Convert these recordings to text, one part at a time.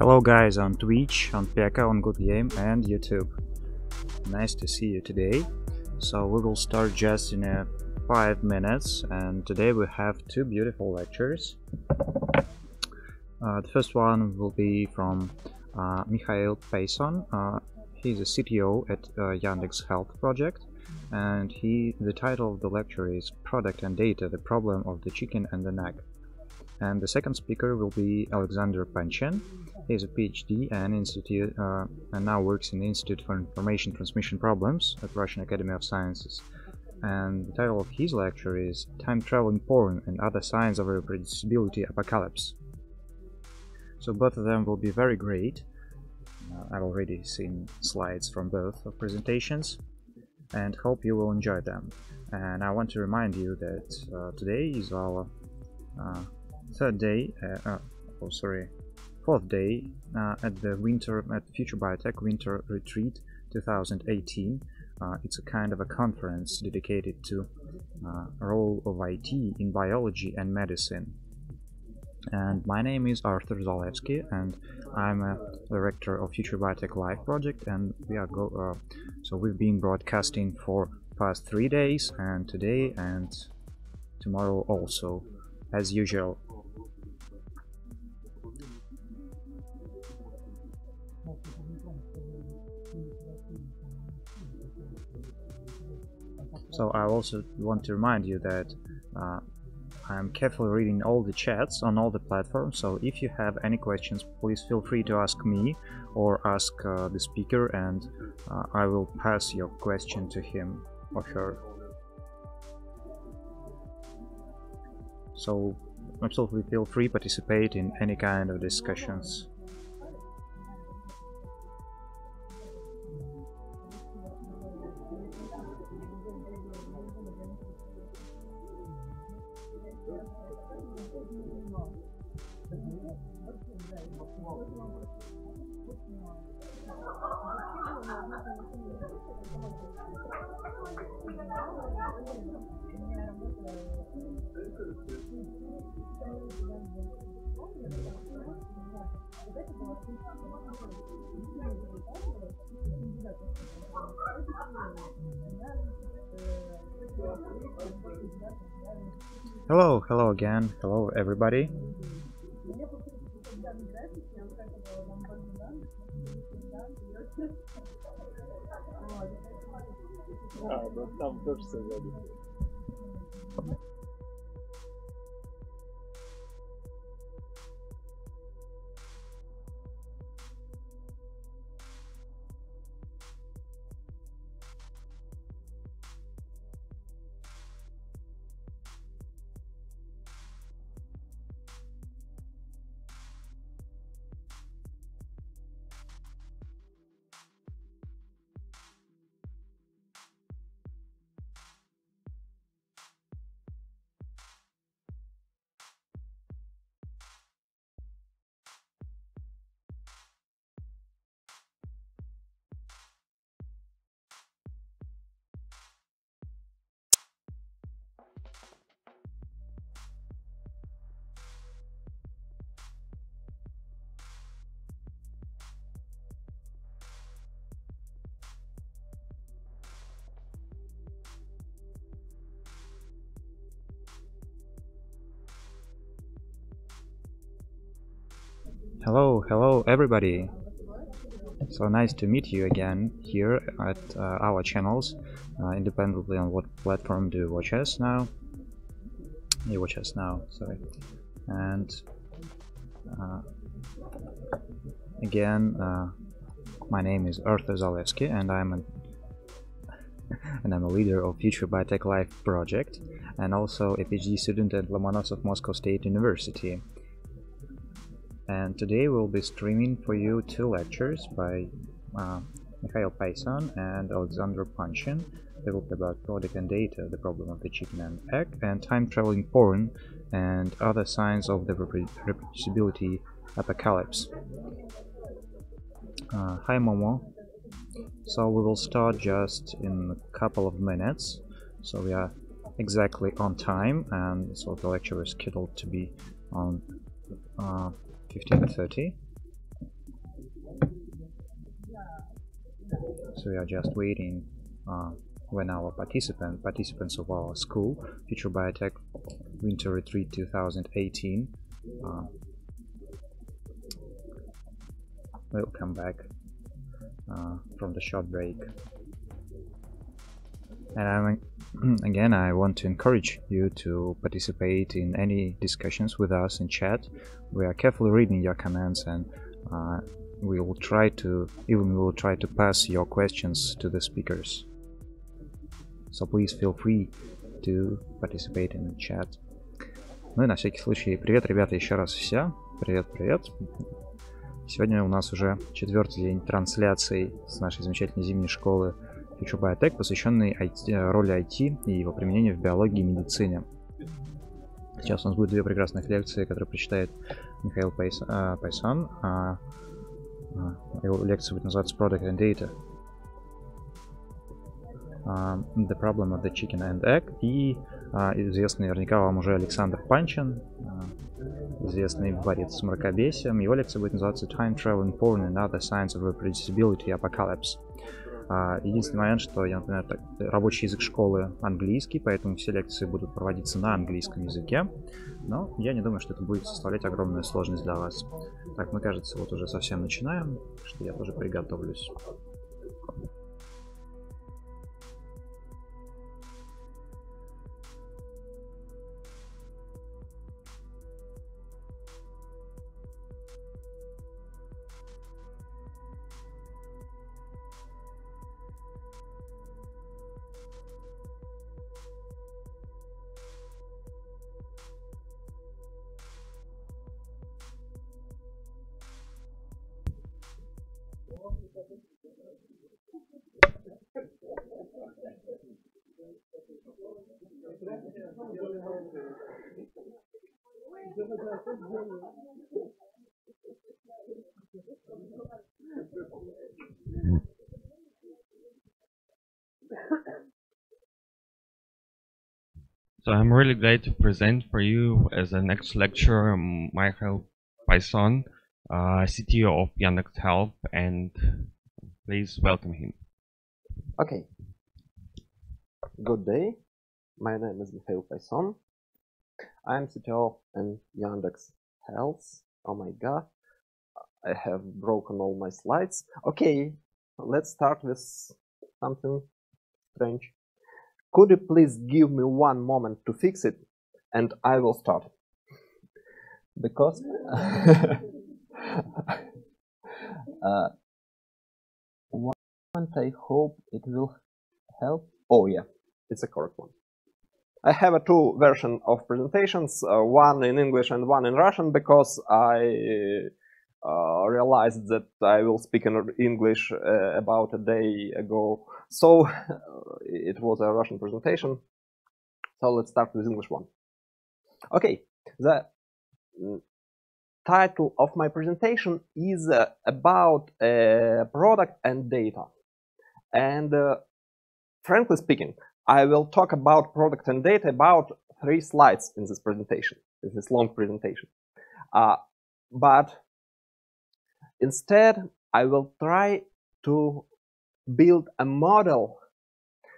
Hello guys on Twitch, on Pekka, on Good Game and YouTube. Nice to see you today. So we will start just in 5 minutes, and today we have two beautiful lectures. The first one will be from Mikhail Payson. He's a CTO at Yandex.Health project, and the title of the lecture is Product and Data, the Problem of the Chicken and the Egg. And the second speaker will be Alexander Panchin. He's a PhD and now works in the Institute for Information Transmission Problems at Russian Academy of Sciences. And the title of his lecture is Time-Traveling Porn and Other Signs of a Reproducibility Apocalypse. So both of them will be very great. I've already seen slides from both of presentations and hope you will enjoy them. And I want to remind you that today is our fourth day at Future Biotech Winter Retreat 2018. It's a kind of a conference dedicated to role of IT in biology and medicine. And my name is Arthur Zalewski, and I'm a director of Future Biotech Live project, and we've been broadcasting for past 3 days, and today and tomorrow also, as usual. So I also want to remind you that I'm carefully reading all the chats on all the platforms, so if you have any questions, please feel free to ask me or ask the speaker, and I will pass your question to him or her. So absolutely feel free to participate in any kind of discussions. Hello again, hello everybody. Hello everybody. So nice to meet you again here at our channels, independently on what platform do you watch us now. You watch us now, sorry. And again, my name is Arthur Zalewski, and I'm a leader of Future Biotech Live project, and also a PhD student at Lomonosov Moscow State University. And today we'll be streaming for you two lectures by Mikhail Payson and Alexander Panchin. They will be about product and data, the problem of the chicken and egg, and time-traveling porn and other signs of the reproducibility apocalypse. Hi Momo. So we will start just in a couple of minutes, so we are exactly on time, and so the lecture is scheduled to be on 15:30. So we are just waiting when our participants of our school, Future Biotech Winter Retreat 2018, will come back from the short break. And again, I want to encourage you to participate in any discussions with us in chat. We are carefully reading your comments, and we will try to pass your questions to the speakers. So please feel free to participate in the chat. Ну и на всякий случай, привет, ребята, еще раз все. Привет. Сегодня у нас уже 4-й день трансляций с нашей замечательной зимней школы Future Biotech, посвященный роли IT и его применению в биологии и медицине. Сейчас у нас будет 2 прекрасных лекции, которые прочитает Mikhail Payson. Его лекция будет называться Product and Data. The Problem of the Chicken and Egg. И известный наверняка вам уже Александр Panchin, известный борец с мракобесием. Его лекция будет называться Time Travel in Porn and Other Signs of Reproducibility Apocalypse. Единственный момент, что я, например, рабочий язык школы английский, поэтому все лекции будут проводиться на английском языке, но я не думаю, что это будет составлять огромную сложность для вас. Так, мы, кажется, вот уже совсем начинаем, что я тоже приготовлюсь. So I'm really glad to present for you as the next lecturer Mikhail Payson, CTO of Yandex.Health, and please welcome him. Okay. Good day. My name is Mikhail Payson. I'm CTO in Yandex.Health. Oh my god, I have broken all my slides. Okay, let's start with something strange. Could you please give me 1 moment to fix it, and I will start. Because one moment, I hope it will help. Oh yeah, it's a correct one. I have 2 versions of presentations, one in English and one in Russian, because I realized that I will speak in English about a day ago. So it was a Russian presentation. So let's start with English one. Okay, the title of my presentation is about product and data. And frankly speaking, I will talk about product and data about 3 slides in this presentation, in this long presentation. But instead, I will try to build a model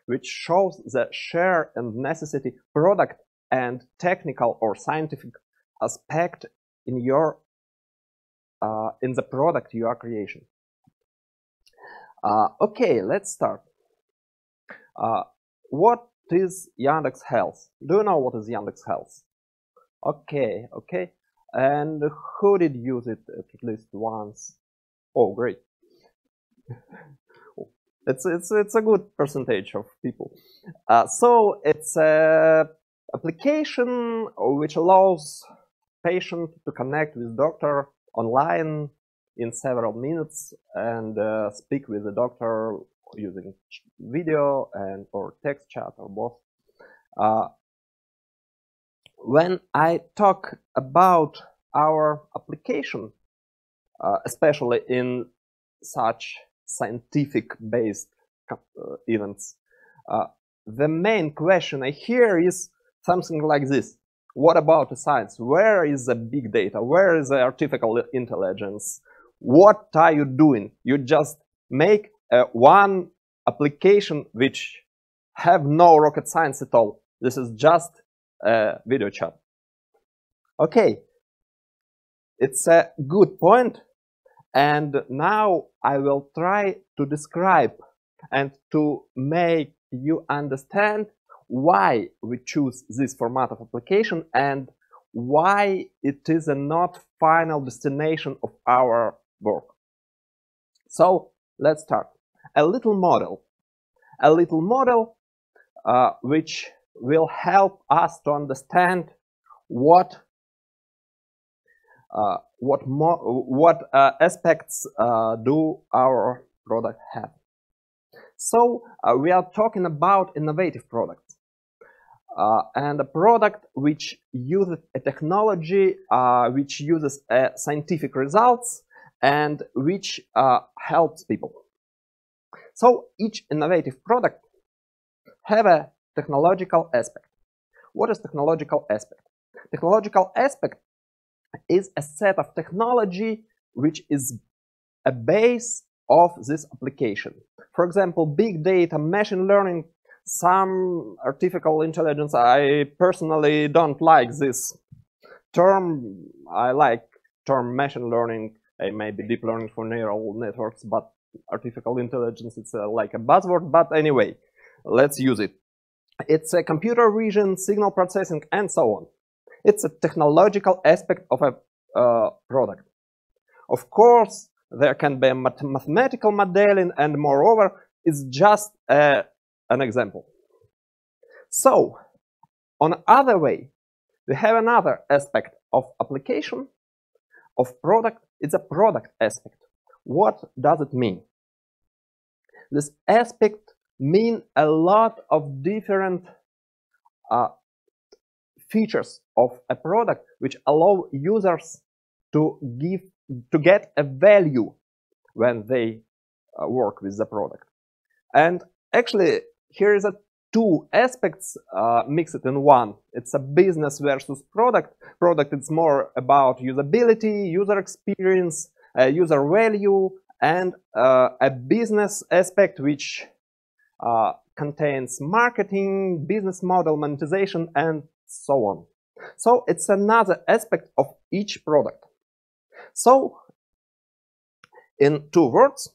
which shows the shared and necessary product and technical or scientific aspect in your in the product you are creating. Okay, let's start. What is Yandex.Health? Do you know what is Yandex.Health? Okay. And who did use it at least once? Oh, great. It's a good percentage of people. So it's an application which allows patient to connect with doctor online in several minutes and speak with the doctor using video and or text chat or both. When I talk about our application, especially in such scientific-based events, the main question I hear is something like this. What about the science? Where is the big data? Where is the artificial intelligence? What are you doing? You just make one application which have no rocket science at all. This is just a video chat. Okay, it's a good point, and now I will try to describe and to make you understand why we choose this format of application and why it is a not final destination of our work. So let's start. A little model which will help us to understand what aspects do our product have. So we are talking about innovative products and a product which uses a technology which uses scientific results and which helps people. So each innovative product have a technological aspect. What is technological aspect? Technological aspect is a set of technology which is a base of this application. For example, big data, machine learning, some artificial intelligence. I personally don't like this term. I like term machine learning, maybe deep learning for neural networks, but artificial intelligence, it's like a buzzword. But anyway, let's use it. It's a computer vision, signal processing, and so on. It's a technological aspect of a product. Of course, there can be a mathematical modeling, and moreover, it's just an example. So, on other way, we have another aspect of application of product. It's a product aspect. What does it mean? This aspect means a lot of different features of a product which allow users to get a value when they work with the product. And actually, here is two aspects mixed in one. It's a business versus product. Product is more about usability, user experience, user value, and a business aspect which contains marketing, business model, monetization, and so on. So it's another aspect of each product. So in two words,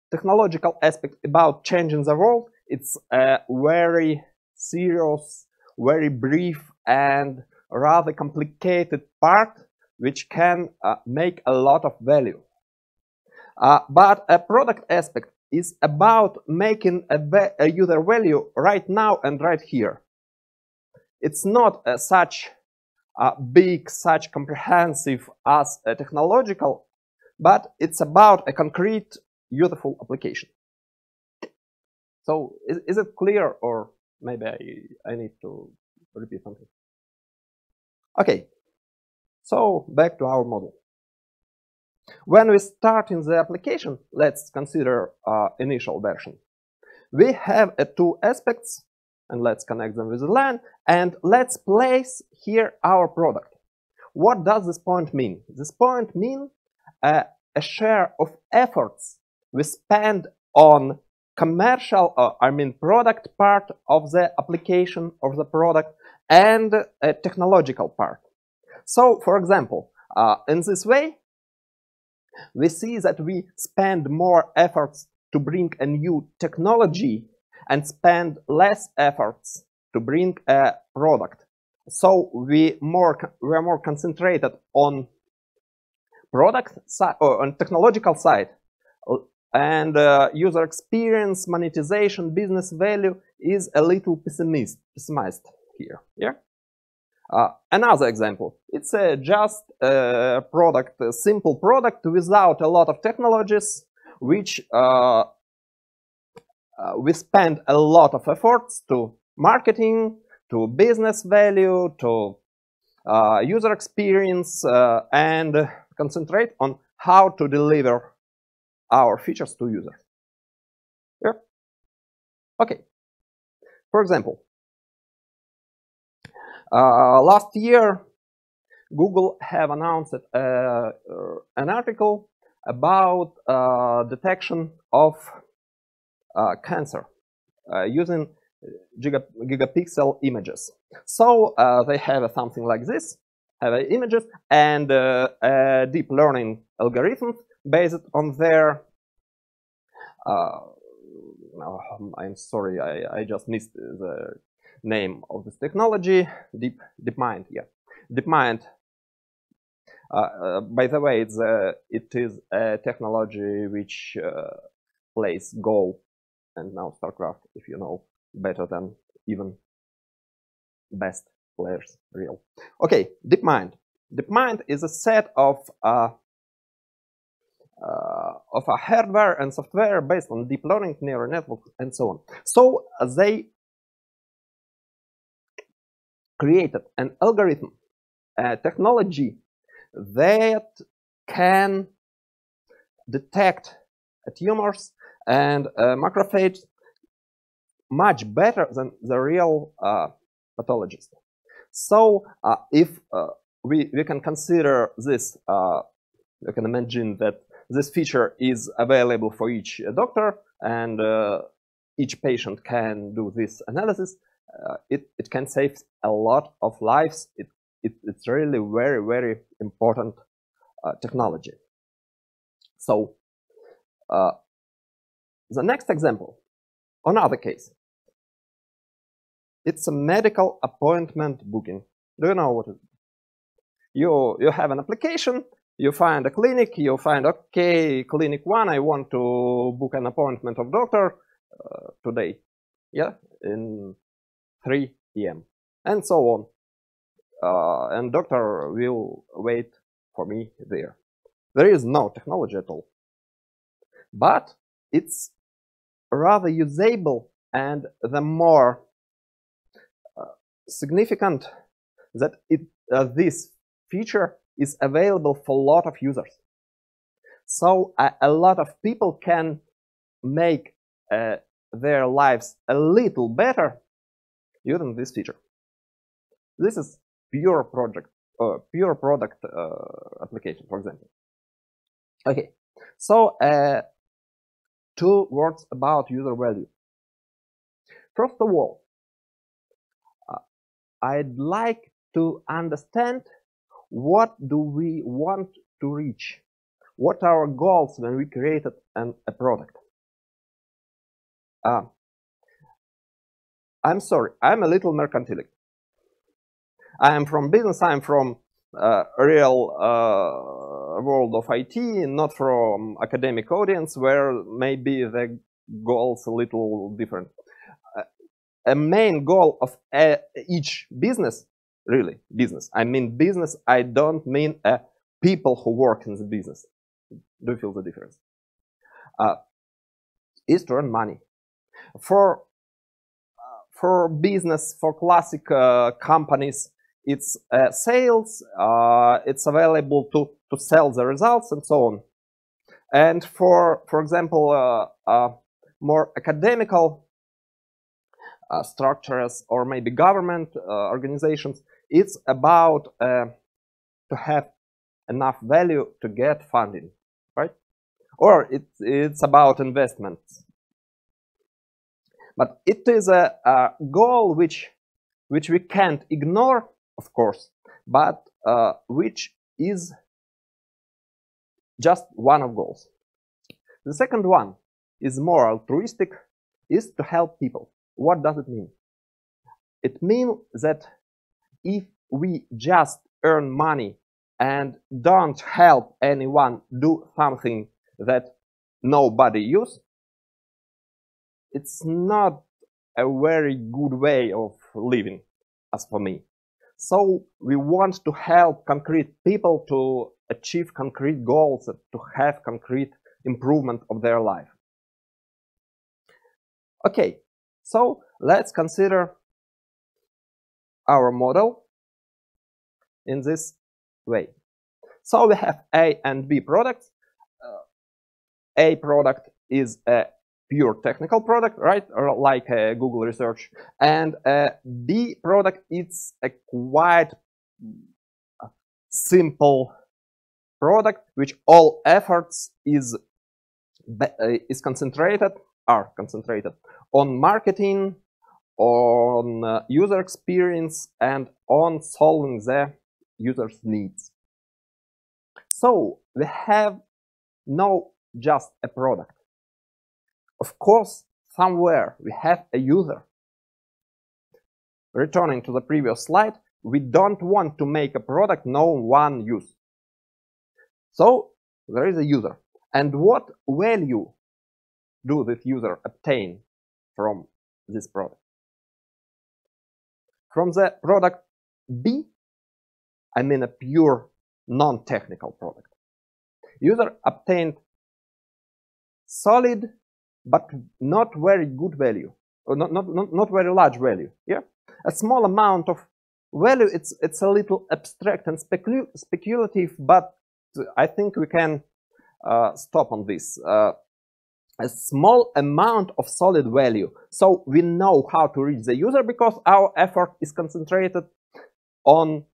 technological aspect about changing the world, it's a very serious, very brief, and rather complicated part which can make a lot of value. But a product aspect is about making a user value right now and right here. It's not such big, such comprehensive as a technological, but it's about a concrete, useful application. So is it clear, or maybe I need to repeat something? Okay, so back to our model. When we start in the application, let's consider initial version. We have two aspects, and let's connect them with the LAN, and let's place here our product. What does this point mean? This point means a share of efforts we spend on commercial, product part of the application of the product and a technological part. So, for example, in this way, we see that we spend more efforts to bring a new technology and spend less efforts to bring a product. So we are more concentrated on product side or on technological side, and user experience, monetization, business value is a little pessimist here. Yeah. Another example, it's just a product, a simple product without a lot of technologies, which we spend a lot of efforts to marketing, to business value, to user experience, and concentrate on how to deliver our features to users. Yeah. Okay. For example, last year, Google have announced an article about detection of cancer using gigapixel images. So they have something like this, have images, and deep learning algorithms based on their I'm sorry, I just missed the name of this technology. DeepMind, yeah, DeepMind. By the way, it is a technology which plays Go and now StarCraft, if you know, better than even best players, real. Okay, DeepMind. DeepMind is a set of a hardware and software based on deep learning, neural networks, and so on. So they created an algorithm, a technology that can detect tumors and macrophages much better than the real pathologist. So if we can consider this, you can imagine that this feature is available for each doctor, and each patient can do this analysis. It can save a lot of lives. It's really very, very important technology. So the next example, another case. It's a medical appointment booking. Do you know what it is? You have an application, you find a clinic, you find, okay, clinic 1, I want to book an appointment of doctor today, yeah, in 3 p.m. and so on. And doctor will wait for me there. There is no technology at all. But it's rather usable, and the more significant that this feature is available for a lot of users. So a lot of people can make their lives a little better using this feature. This is pure product application, for example. Okay, so 2 words about user value. First of all, I'd like to understand what do we want to reach, what are our goals when we created a product. I'm sorry, I'm a little mercantilist. I am from business, I'm from real world of IT, not from academic audience where maybe the goals a little different. A main goal of each business, really business, I mean business, I don't mean people who work in the business. Do you feel the difference? Is to earn money. For business, for classic companies, it's sales, it's available to sell the results and so on. And for example, more academical structures or maybe government organizations, it's about to have enough value to get funding, right? Or it's about investments. But it is a goal which we can't ignore, of course, but which is just one of goals. The second one is more altruistic, is to help people. What does it mean? It means that if we just earn money and don't help anyone do something that nobody uses, it's not a very good way of living, as for me. So we want to help concrete people to achieve concrete goals, to have concrete improvement of their life. Okay, so let's consider our model in this way. So we have A and B products. A product is a pure technical product, right? Or like Google research. And B product, it's a quite simple product which all efforts are concentrated on marketing, on user experience, and on solving the user's needs. So we have not just a product. Of course, somewhere we have a user. Returning to the previous slide, we don't want to make a product no one use. So there is a user. And what value do this user obtain from this product? From the product B, I mean a pure non-technical product. User obtained solid but not very good value, or not very large value. Yeah, a small amount of value. It's a little abstract and speculative, but I think we can stop on this. A small amount of solid value. So we know how to reach the user because our effort is concentrated on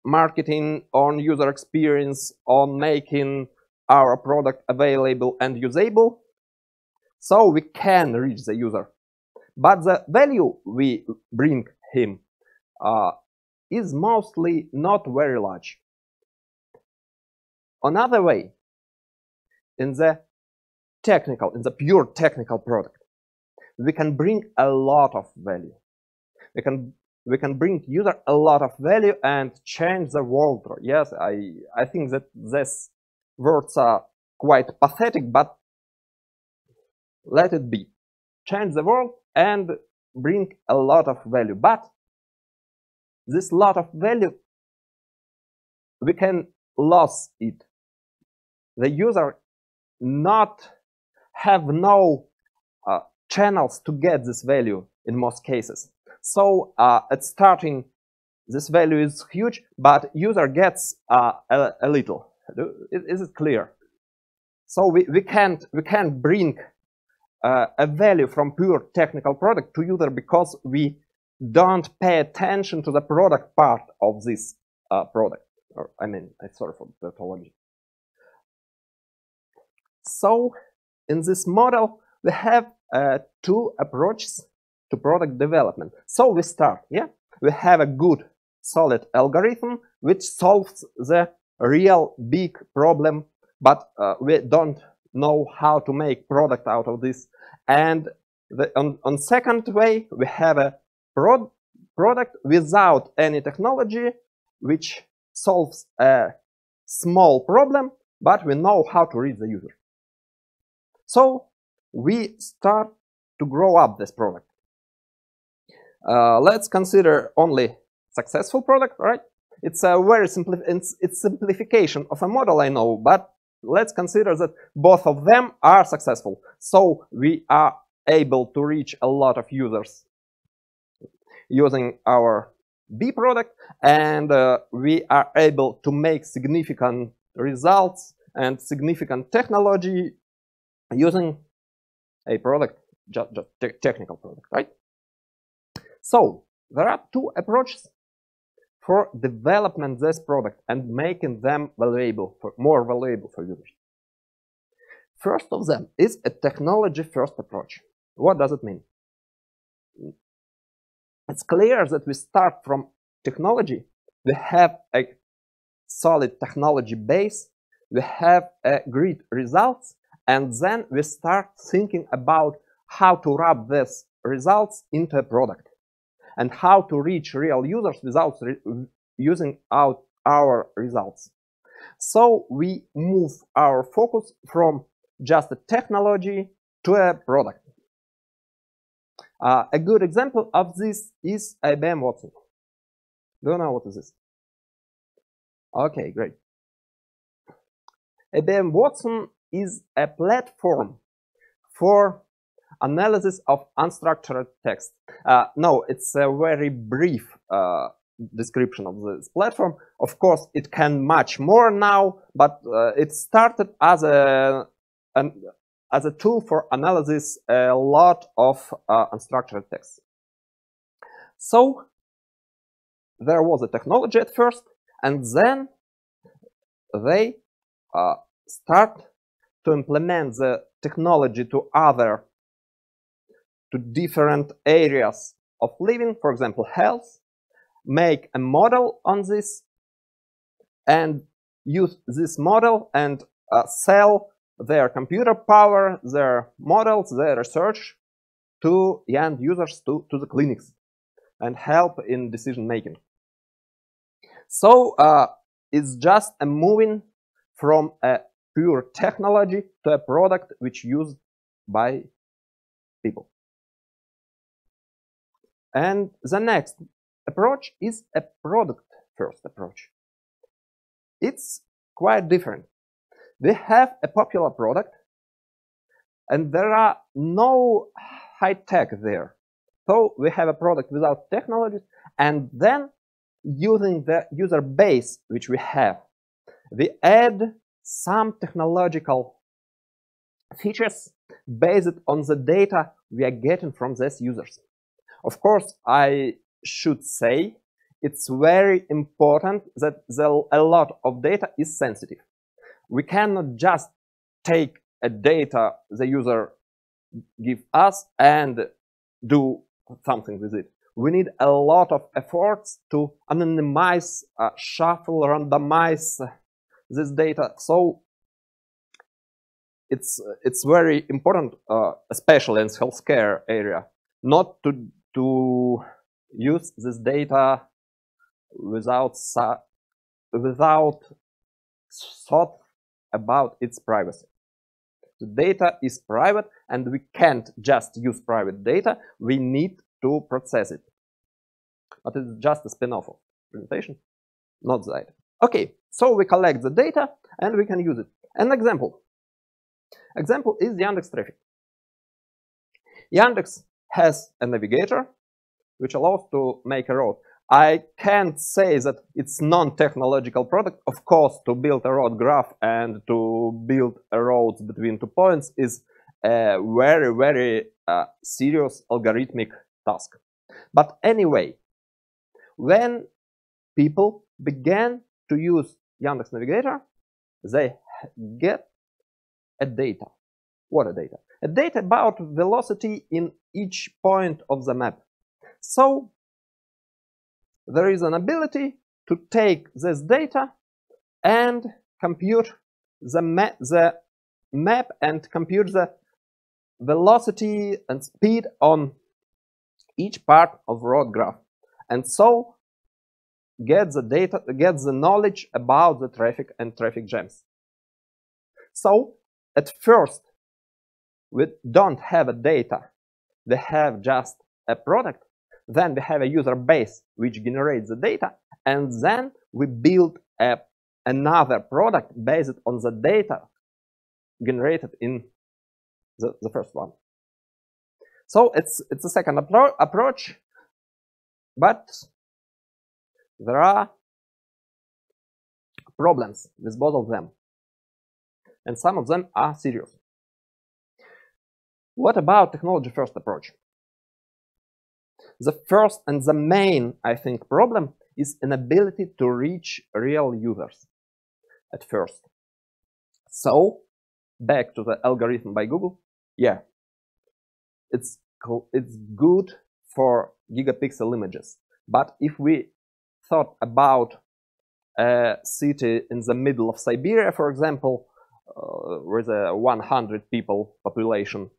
marketing, on user experience, on making our product available and usable. So we can reach the user. But the value we bring him is mostly not very large. Another way, in the pure technical product, we can bring a lot of value. We can bring user a lot of value and change the world. Yes, I think that these words are quite pathetic, but let it be. Change the world and bring a lot of value. But this lot of value, we can lose it. The user not have no channels to get this value in most cases. So at starting, this value is huge, but user gets a little. Is it clear? So we can't bring a value from pure technical product to user because we don't pay attention to the product part of this product. Or, I mean, sorry for the tautology. So in this model, we have two approaches to product development. So we start, yeah, we have a good solid algorithm which solves the real big problem, but we don't know how to make product out of this. And on second way, we have a product without any technology which solves a small problem, but we know how to reach the user. So we start to grow up this product. Let's consider only successful product, right? It's a very simplification of a model, I know, but let's consider that both of them are successful. So we are able to reach a lot of users using our B product, and we are able to make significant results and significant technology using a product, just technical product, right? So there are two approaches for development this product and making them more valuable for users. First of them is a technology-first approach. What does it mean? It's clear that we start from technology. We have a solid technology base. We have great results. And then we start thinking about how to wrap these results into a product and how to reach real users without using our results. So we move our focus from just a technology to a product. A good example of this is Ibm Watson. Do you know what is this? Okay, great. Ibm Watson is a platform for analysis of unstructured text. No, it's a very brief description of this platform. Of course, it can much more now, but it started as a tool for analysis a lot of unstructured text. So there was a technology at first, and then they start to implement the technology to different areas of living, for example, health, make a model on this and use this model and sell their computer power, their models, their research to end users, to the clinics, and help in decision making. So it's just a moving from a pure technology to a product which used by people. And the next approach is a product-first approach. It's quite different. We have a popular product, and there are no high-tech there. So we have a product without technologies, and then using the user base which we have, we add some technological features based on the data we are getting from these users. Of course, I should say it's very important that a lot of data is sensitive. We cannot just take a data the user gives us and do something with it. We need a lot of efforts to anonymize, shuffle, randomize this data. So it's very important, especially in healthcare area, not to use this data without thought about its privacy. The data is private, and we can't just use private data. We need to process it. But it's just a spin-off of presentation, not that. Okay, so we collect the data and we can use it. An example. Example is Yandex traffic. Yandex has a navigator which allows to make a road. I can't say that it's non-technological product. Of course, to build a road graph and to build a road between 2 points is a very, very serious algorithmic task. But anyway, when people began to use Yandex Navigator, they get a data. What a data? A data about velocity in each point of the map. So there is an ability to take this data and compute the map and compute the velocity and speed on each part of road graph, and so get the data, get the knowledge about the traffic and traffic jams. So at first we don't have a data, we have just a product. Then we have a user base which generates the data, and then we build another product based on the data generated in the first one. So it's a second approach, but there are problems with both of them, and some of them are serious. What about technology first approach? The first and the main, I think, problem is inability to reach real users at first. So back to the algorithm by Google. Yeah, it's good for gigapixel images, but if we thought about a city in the middle of Siberia, for example, with a 100 people population,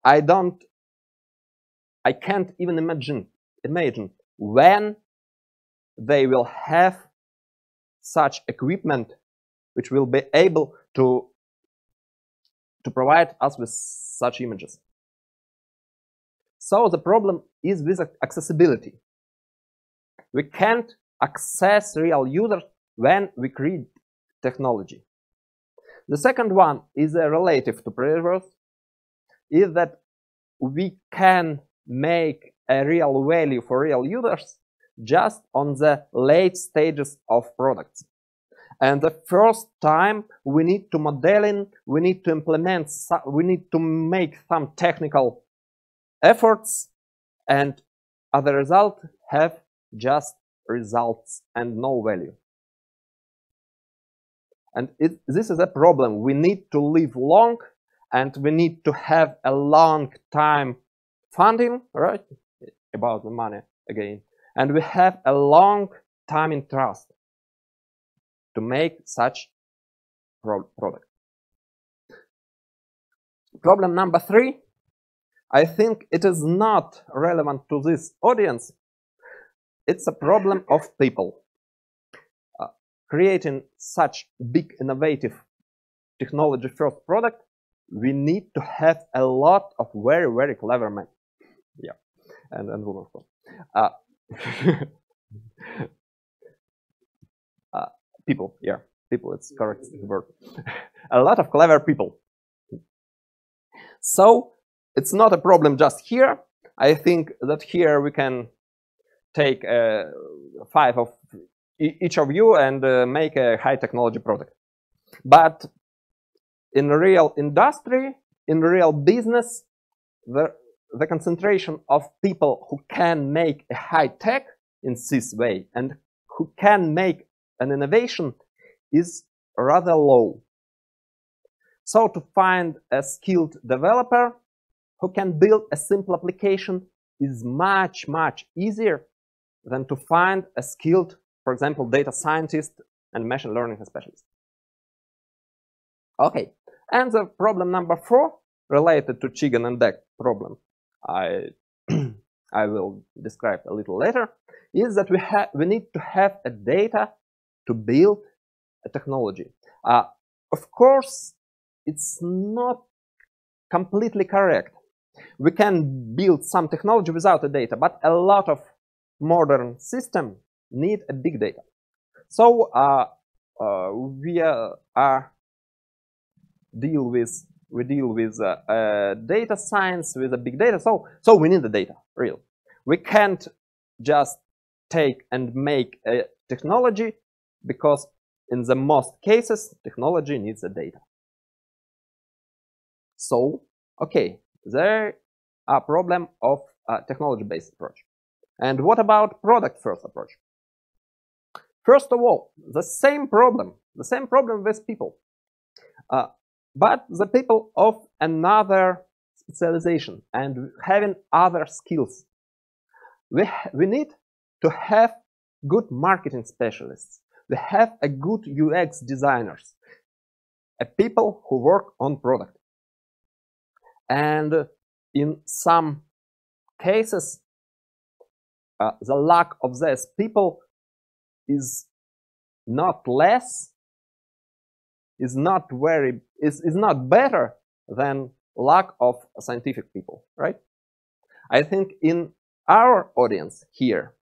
I can't even imagine when they will have such equipment which will be able to provide us with such images. So the problem is with accessibility. We can't access real users when we create technology. The second one is relative to previous, is that we can make a real value for real users just on the late stages of products. And the first time we need to modeling, we need to implement, we need to make some technical efforts, and as a result have just results and no value. And this is a problem. We need to live long, and we need to have a long time funding, right? About the money again. And we have a long time in trust to make such product. Problem number 3, I think it is not relevant to this audience. It's a problem of people. Creating such big innovative technology first product, we need to have a lot of very, very clever men. Yeah, and women, of course. People, yeah, people, it's correct word. A lot of clever people. So it's not a problem just here. I think that here we can take 5 of each of you and make a high technology product. But in real industry, in real business, the concentration of people who can make a high tech in this way and who can make an innovation is rather low. So to find a skilled developer who can build a simple application is much, much easier than to find a skilled, for example, data scientist and machine learning specialist. Okay, and the problem number 4, related to Chicken and Egg problem, I will describe a little later, is that we need to have a data to build a technology. Of course, it's not completely correct. We can build some technology without the data, but a lot of modern systems need a big data. So we deal with data science with a big data. So we need the data, real. We can't just take and make a technology, because in the most cases, technology needs the data. So, okay, there are problem of technology-based approach. And what about product-first approach? First of all, the same problem with people, but the people of another specialization and having other skills. We need to have good marketing specialists. We have a good UX designers, people who work on product. And in some cases, the lack of these people is not less, is not better than lack of scientific people, right? I think in our audience here,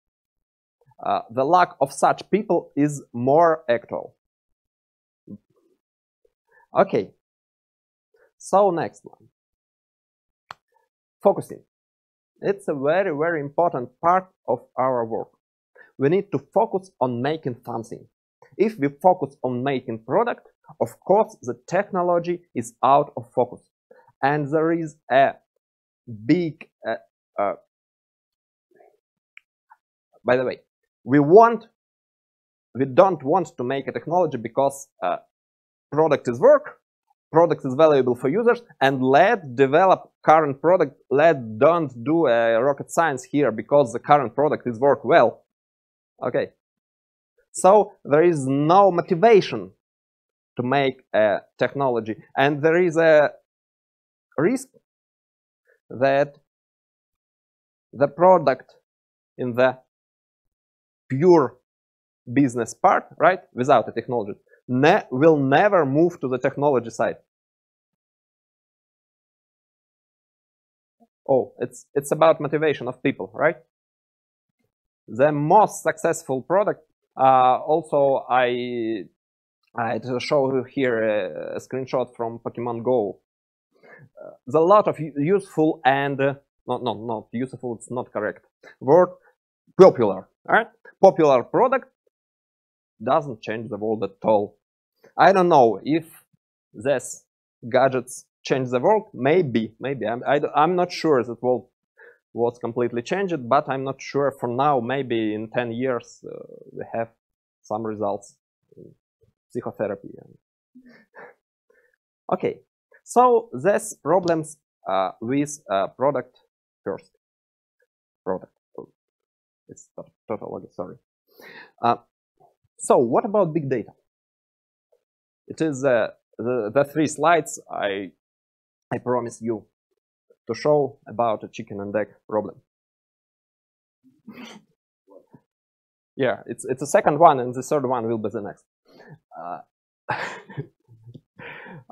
the lack of such people is more actual. Okay, so next one. Focusing. It's a very, very important part of our work. We need to focus on making something. If we focus on making product, of course, the technology is out of focus. And there is a big, by the way, we don't want to make a technology because product is work, product is valuable for users, and let's develop current product. Don't do rocket science here because the current product is work well. Okay, so there is no motivation to make a technology, and there is a risk that the product in the pure business part, right, without the technology, will never move to the technology side. Oh, it's about motivation of people, right? The most successful product, also I show you here a screenshot from Pokemon Go. There's a lot of useful and not useful, it's not correct word, popular, right? Popular product doesn't change the world at all. I don't know if these gadgets change the world. Maybe. I'm not sure that world was completely changed, but I'm not sure for now. Maybe in 10 years we have some results psychotherapy. Okay, so there's problems with product first. Product. It's tautology, sorry. So what about big data? It is the 3 slides I promised you to show about a chicken and egg problem. Yeah, it's the second one, and the third one will be the next.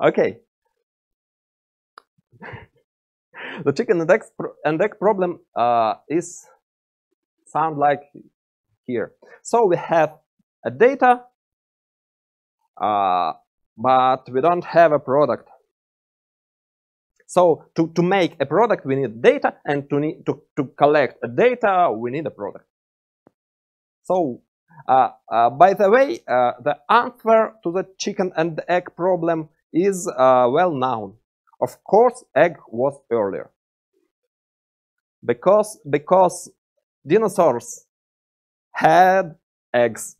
Okay. The chicken and egg problem is sound like here. So we have a data, but we don't have a product. So to make a product, we need data, and to collect a data, we need a product. So, by the way, the answer to the chicken and egg problem is well known. Of course, egg was earlier, because dinosaurs had eggs.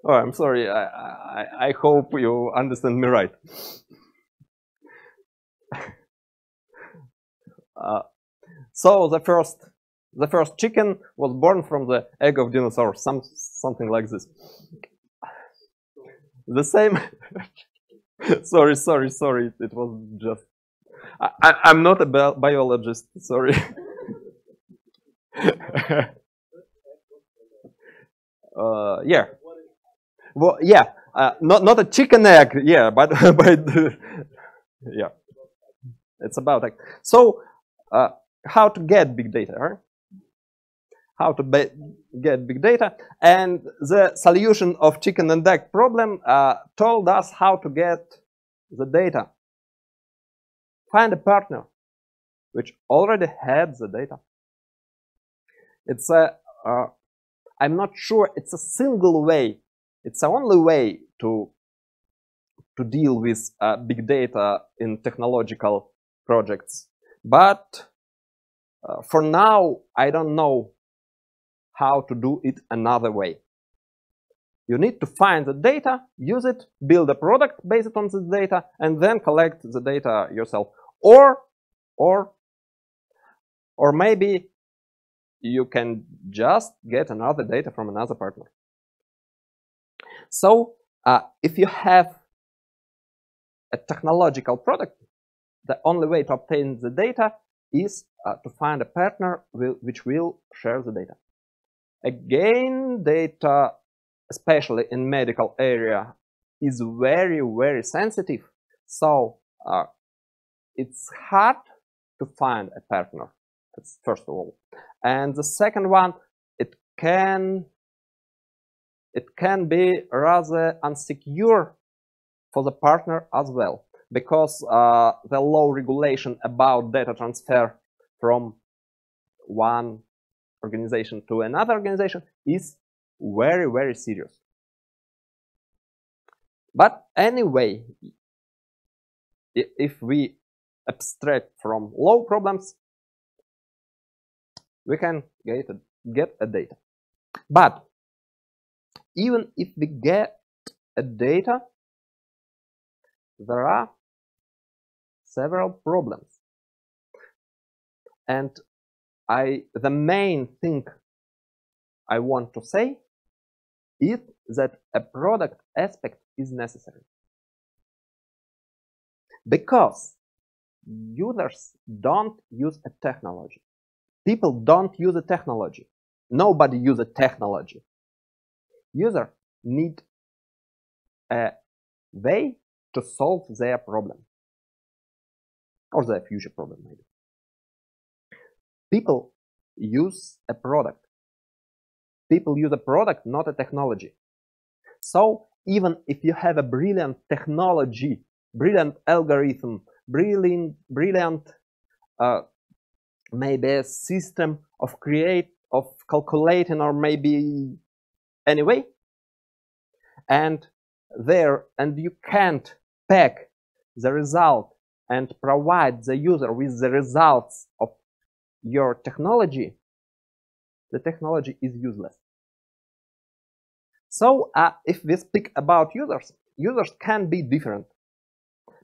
Oh, I'm sorry. I hope you understand me right. So the first chicken was born from the egg of dinosaurs, something like this. The same. sorry. It was just. I'm not a biologist. Sorry. Yeah. Well, yeah. Not a chicken egg. Yeah, but yeah. It's about egg. So. How to get big data, right? How to get big data, and the solution of chicken and egg problem told us how to get the data. Find a partner which already had the data. It's I'm not sure it's a single way. It's the only way to deal with big data in technological projects. But for now, I don't know how to do it another way. You need to find the data, use it, build a product based on the data, and then collect the data yourself. Or maybe you can just get another data from another partner. So if you have a technological product, the only way to obtain the data is to find a partner which will share the data. Again, data, especially in medical area, is very, very sensitive. So it's hard to find a partner. That's first of all. And the second one, it can be rather unsecure for the partner as well, because the law regulation about data transfer from one organization to another organization is very, very serious. But anyway, if we abstract from law problems, we can get a data. But even if we get a data, there are several problems. And the main thing I want to say is that a product aspect is necessary. Because users don't use a technology. People don't use a technology. Nobody uses a technology. Users need a way to solve their problem. Or their future problem, maybe. People use a product. People use a product, not a technology. So even if you have a brilliant technology, brilliant algorithm, brilliant maybe a system of calculating, or maybe anyway, and you can't pack the result and provide the user with the results of your technology, the technology is useless. So if we speak about users, users can be different.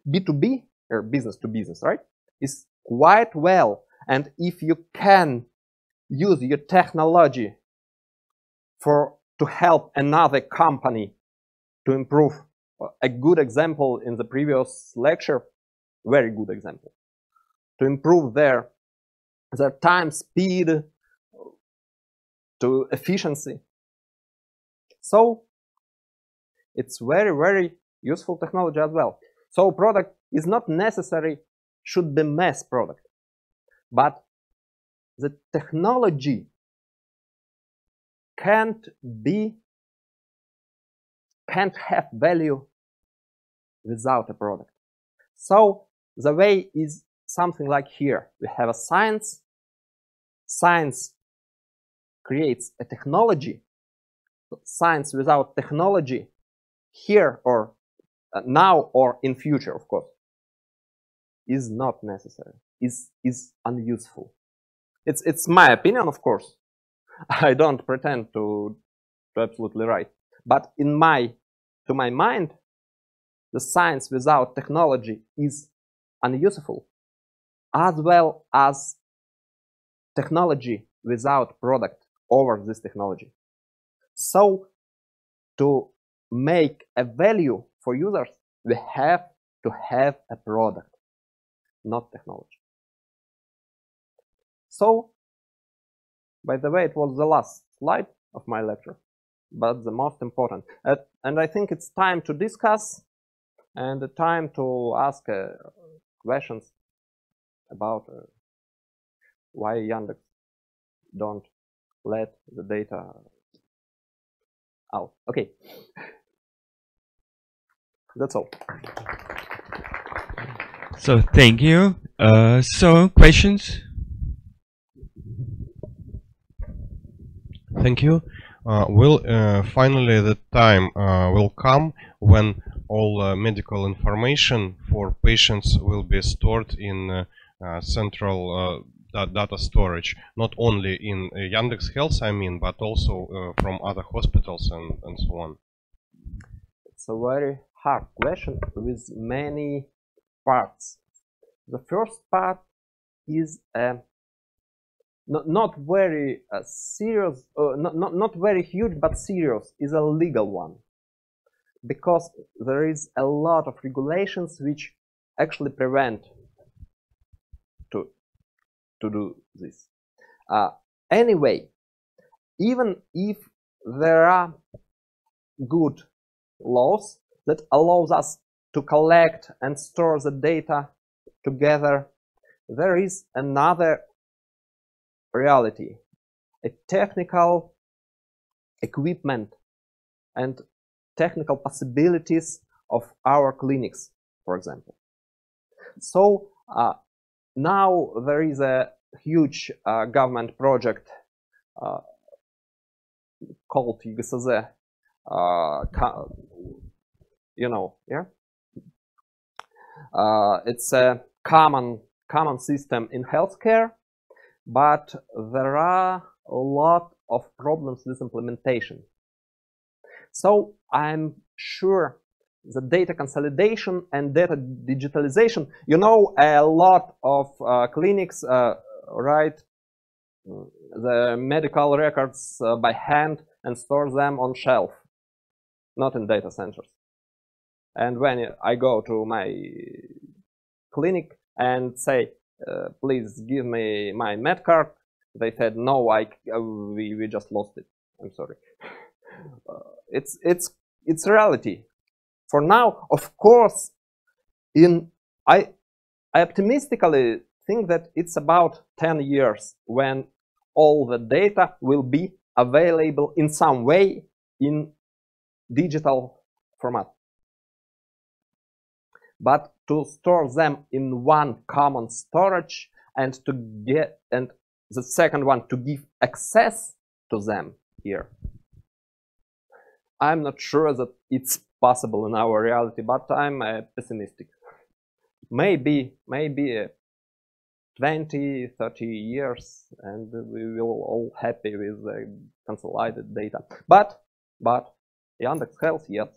B2B, or business to business, right, is quite well. And if you can use your technology to help another company to improve, a good example in the previous lecture, very good example, to improve their time, speed, to efficiency. So it's very, very useful technology as well. So product is not necessary, should be mass product, but the technology can't have value without a product. So the way is something like here. We have a science. Science creates a technology. Science without technology, here or now or in future, of course, is not necessary, is unuseful. It's my opinion, of course. I don't pretend to absolutely right. But to my mind, the science without technology is unuseful, as well as technology without product over this technology. So to make a value for users, we have to have a product, not technology. So, by the way, it was the last slide of my lecture, but the most important. And I think it's time to discuss and the time to ask questions about why Yandex don't let the data out. Okay. That's all. So thank you. So questions? Thank you. Will finally the time will come when all medical information for patients will be stored in central data storage, not only in Yandex.Health, I mean, but also from other hospitals and so on? It's a very hard question with many parts. The first part is not very serious, not very huge, but serious, is a legal one, because there is a lot of regulations which actually prevent to do this. Anyway, even if there are good laws that allows us to collect and store the data together, there is another reality, a technical equipment and technical possibilities of our clinics, for example. So now there is a huge government project called YGSZ, you know, yeah? It's a common system in healthcare, but there are a lot of problems with implementation. So I'm sure the data consolidation and data digitalization, you know, a lot of clinics write the medical records by hand and store them on shelf, not in data centers. And when I go to my clinic and say, please give me my med card, they said, no, we just lost it. I'm sorry. It's reality. For now, of course, I optimistically think that it's about 10 years when all the data will be available in some way in digital format. But to store them in one common storage and the second one to give access to them here, I'm not sure that it's possible in our reality, but I'm pessimistic. Maybe 20, 30 years, and we will all happy with the consolidated data. But Yandex.Health, yes,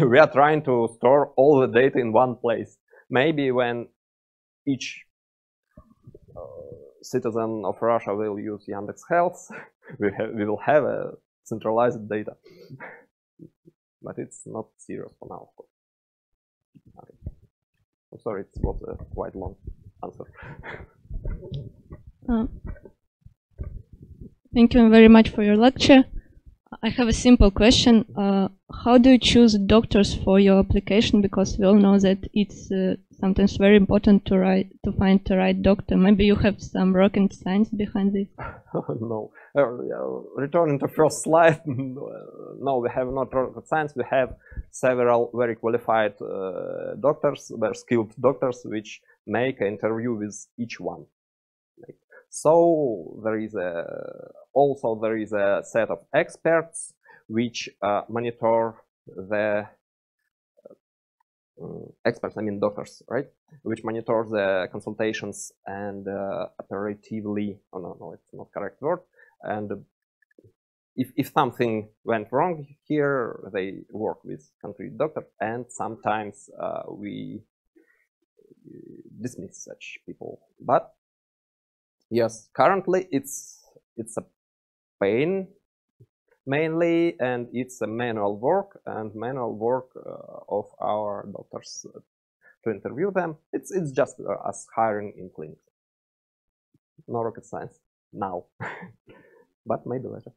we are trying to store all the data in one place. Maybe when each citizen of Russia will use Yandex.Health, we will have a centralized data. But it's not serious for now, of course. Okay. I'm sorry, it was a quite long answer. Thank you very much for your lecture. I have a simple question. How do you choose doctors for your application? Because we all know that it's sometimes very important to find the right doctor. Maybe you have some rocket science behind this. No. Returning to first slide, no, we have not rocket science. We have several very qualified doctors, very skilled doctors, which make an interview with each one. So there is also a set of experts which monitor the experts, I mean doctors, right? Which monitor the consultations and operatively. Oh no, it's not correct word. And if something went wrong here, they work with country doctor, and sometimes we dismiss such people. But yes, currently it's a pain mainly, and it's a manual work of our doctors to interview them. It's just us hiring in clinics. No rocket science now, but maybe later,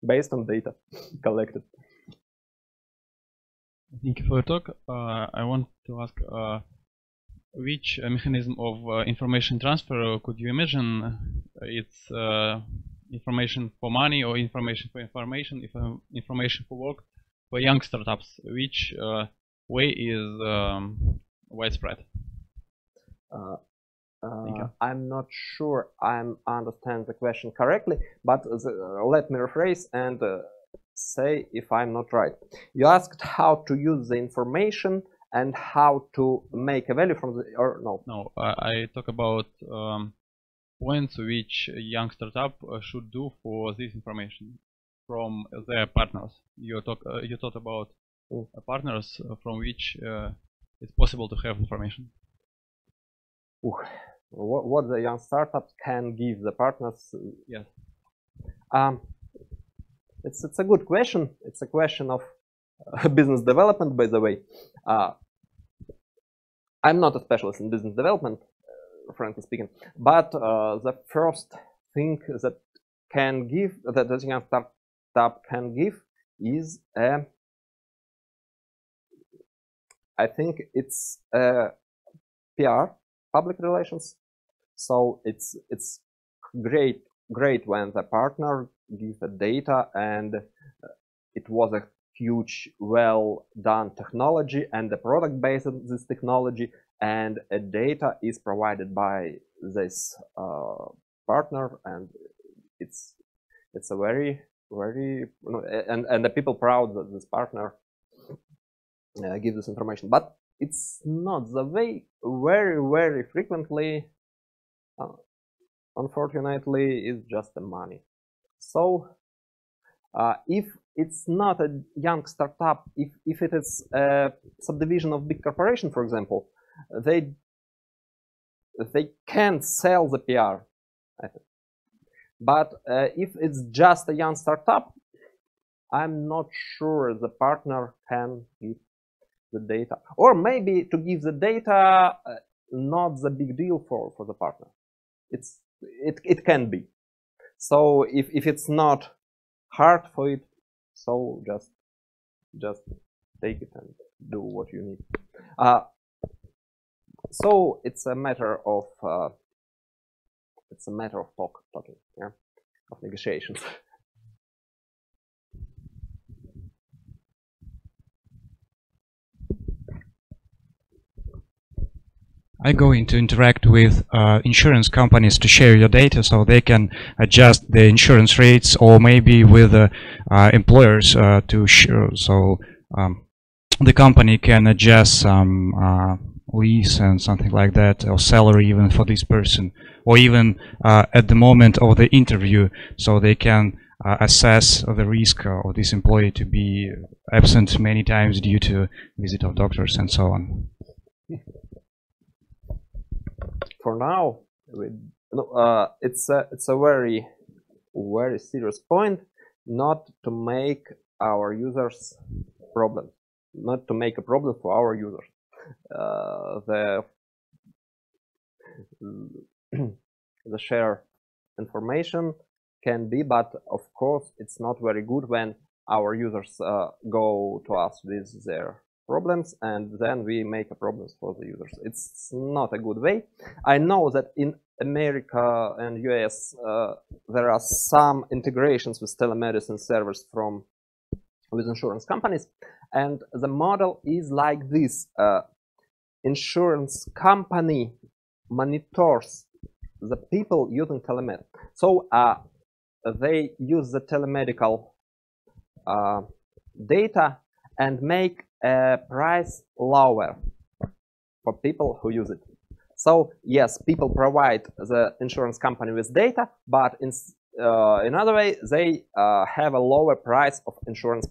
based on data collected. Thank you for your talk. I want to ask which mechanism of information transfer could you imagine? It's information for money or information for information, information for work for young startups. Which way is widespread? I'm not sure I understand the question correctly, but let me rephrase and say if I'm not right. You asked how to use the information and how to make a value from the, or no? No, I talk about points which a young startup should do for this information from their partners. You talked about partners from which it's possible to have information. What the young startups can give the partners? Yes. It's a good question. It's a question of business development, by the way. I'm not a specialist in business development, frankly speaking, but the first thing that can give, that the young startup can give, is I think it's PR, public relations. So it's great when the partner gives the data and it was a huge, well done technology and the product based on this technology, and a data is provided by this partner, and it's a very and the people proud that this partner gives this information, but it's not the way. Very frequently, unfortunately, is just the money. So if it's not a young startup, if it is a subdivision of big corporation, for example, they can sell the PR, I think. But if it's just a young startup, I'm not sure the partner can give the data, or maybe to give the data not the big deal for the partner. It can be. So if it's not hard for it, so just take it and do what you need. So it's a matter of talking, yeah, of negotiations. Are you going to interact with insurance companies to share your data so they can adjust the insurance rates, or maybe with employers to share, so the company can adjust some lease and something like that, or salary even for this person, or even at the moment of the interview, so they can assess the risk of this employee to be absent many times due to visit of doctors and so on? For now, it's a very serious point, not to make our users problem, not to make a problem for our users. The share information can be, but of course it's not very good when our users go to us with their problems and then we make a problems for the users. It's not a good way. I know that in America and US there are some integrations with telemedicine servers with insurance companies, and the model is like this. Insurance company monitors the people using telemedicine. So they use the telemedical data and make a price lower for people who use it. So yes, people provide the insurance company with data, but in another way, they have a lower price of insurance.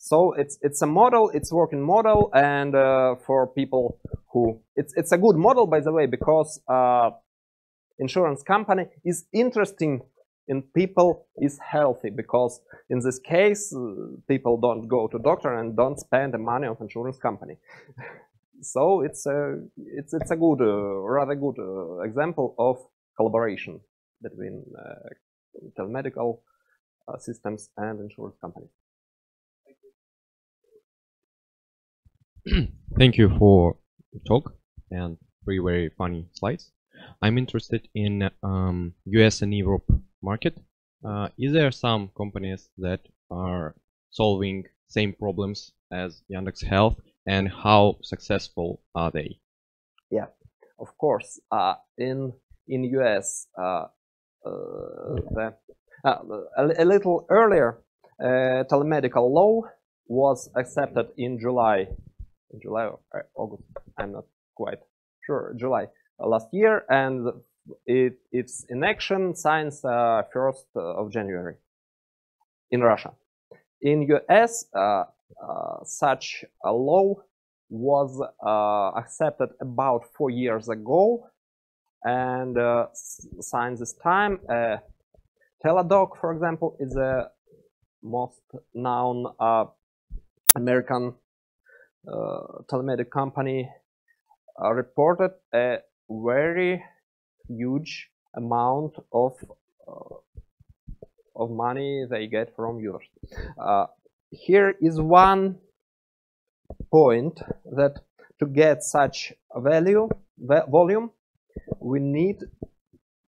So it's a model, it's working model, and for people who it's a good model, by the way, because insurance company is interesting in people is healthy, because in this case people don't go to doctor and don't spend the money of insurance company. So it's a good rather good example of collaboration between telemedical systems and insurance companies. Thank you for the talk and 3 very funny slides. I'm interested in US and Europe market. Is there some companies that are solving same problems as Yandex.Health, and how successful are they? Yeah, of course. In US, a little earlier, telemedical law was accepted in July or August, I'm not quite sure, July last year, and it's in action since 1st of January in Russia. In US, such a law was accepted about 4 years ago, and since this time, Teladoc, for example, is the most known American telemedic company, reported a very huge amount of money they get from users. Here is one point, that to get such a volume, we need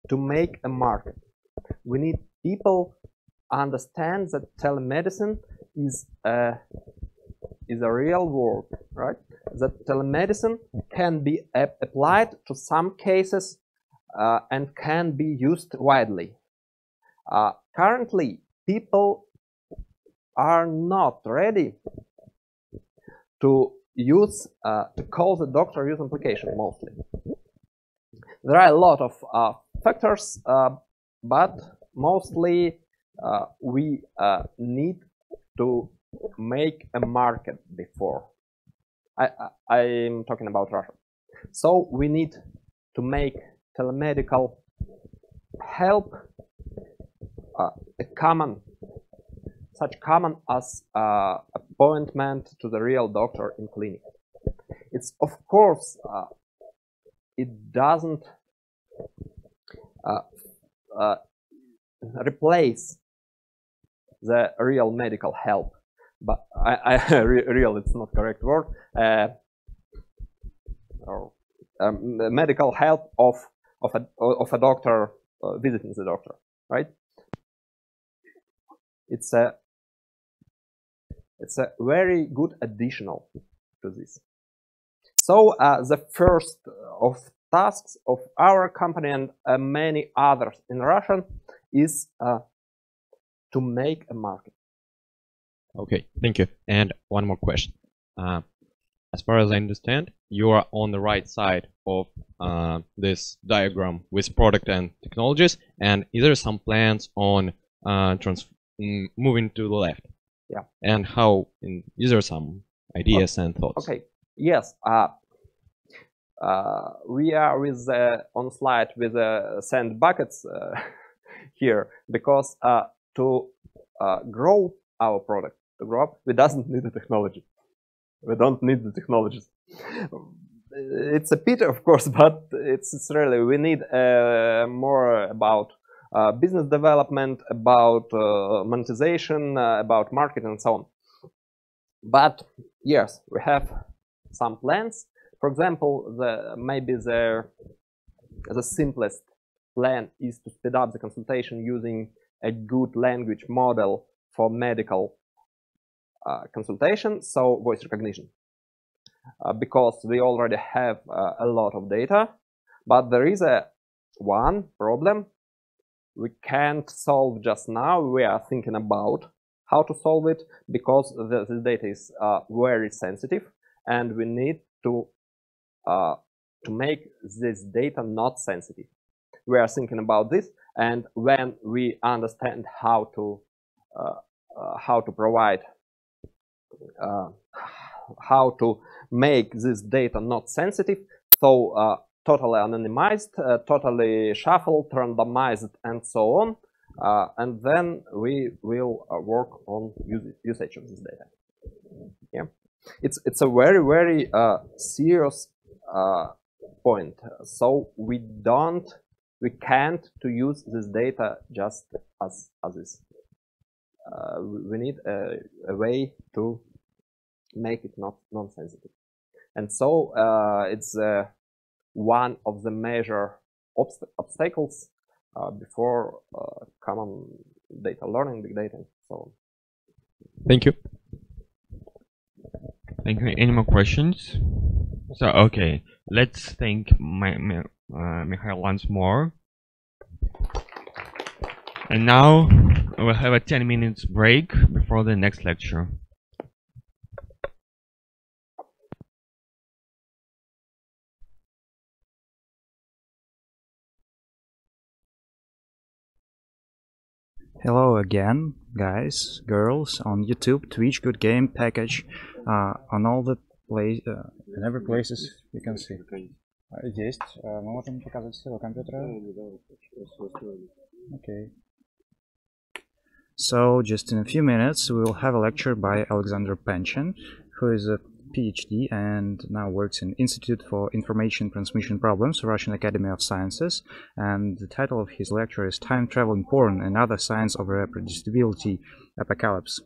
to make a market. We need people understand that telemedicine is a real world, right? That telemedicine can be applied to some cases and can be used widely. Currently, people are not ready to use to call the doctor use application mostly. There are a lot of factors, but mostly we need to make a market before. I'm talking about Russia. So we need to make telemedical help such common as appointment to the real doctor in clinic. It's of course it doesn't replace the real medical help, but real, it's not correct word, medical help of a doctor visiting the doctor, right? It's a very good additional to this. So the first of tasks of our company and many others in Russian is to make a market. Okay, thank you. And one more question. as far as I understand, you are on the right side of this diagram with product and technologies, and is there some plans on moving to the left? Yeah. And how, is there some ideas and thoughts? Okay, yes. We are with on slide with sand buckets here because to grow our product, to grow up, we doesn't need the technology. We don't need the technologies. It's a pity, of course, but it's really, we need more about business development, about monetization, about marketing, and so on. But yes, we have some plans. For example, maybe the simplest plan is to speed up the consultation using a good language model for medical consultation, so voice recognition. Because we already have a lot of data, but there is one problem we can't solve just now. We are thinking about how to solve it because the data is very sensitive, and we need to make this data not sensitive. We are thinking about this, and when we understand how to provide, how to make this data not sensitive, so totally anonymized, totally shuffled, randomized, and so on, and then we will work on usage of this data. Yeah, it's a very serious point. So we can't to use this data just as is. We need a way to make it not non-sensitive, and so it's one of the major obstacles before common data learning, big data, and so on. Thank you. Thank you. Any more questions? So, okay, let's thank Mikhail once more. And now we'll have a 10 minutes break before the next lecture. Hello again, guys, girls, on YouTube, Twitch, Good Game, Package, on all the in every places you can see. Есть. Мы можем показать всего компьютера. Okay. So, just in a few minutes, we will have a lecture by Alexander Panchin, who is a PhD and now works in Institute for Information Transmission Problems, Russian Academy of Sciences, and the title of his lecture is Time Traveling Porn and Other Signs of Reproducibility Apocalypse.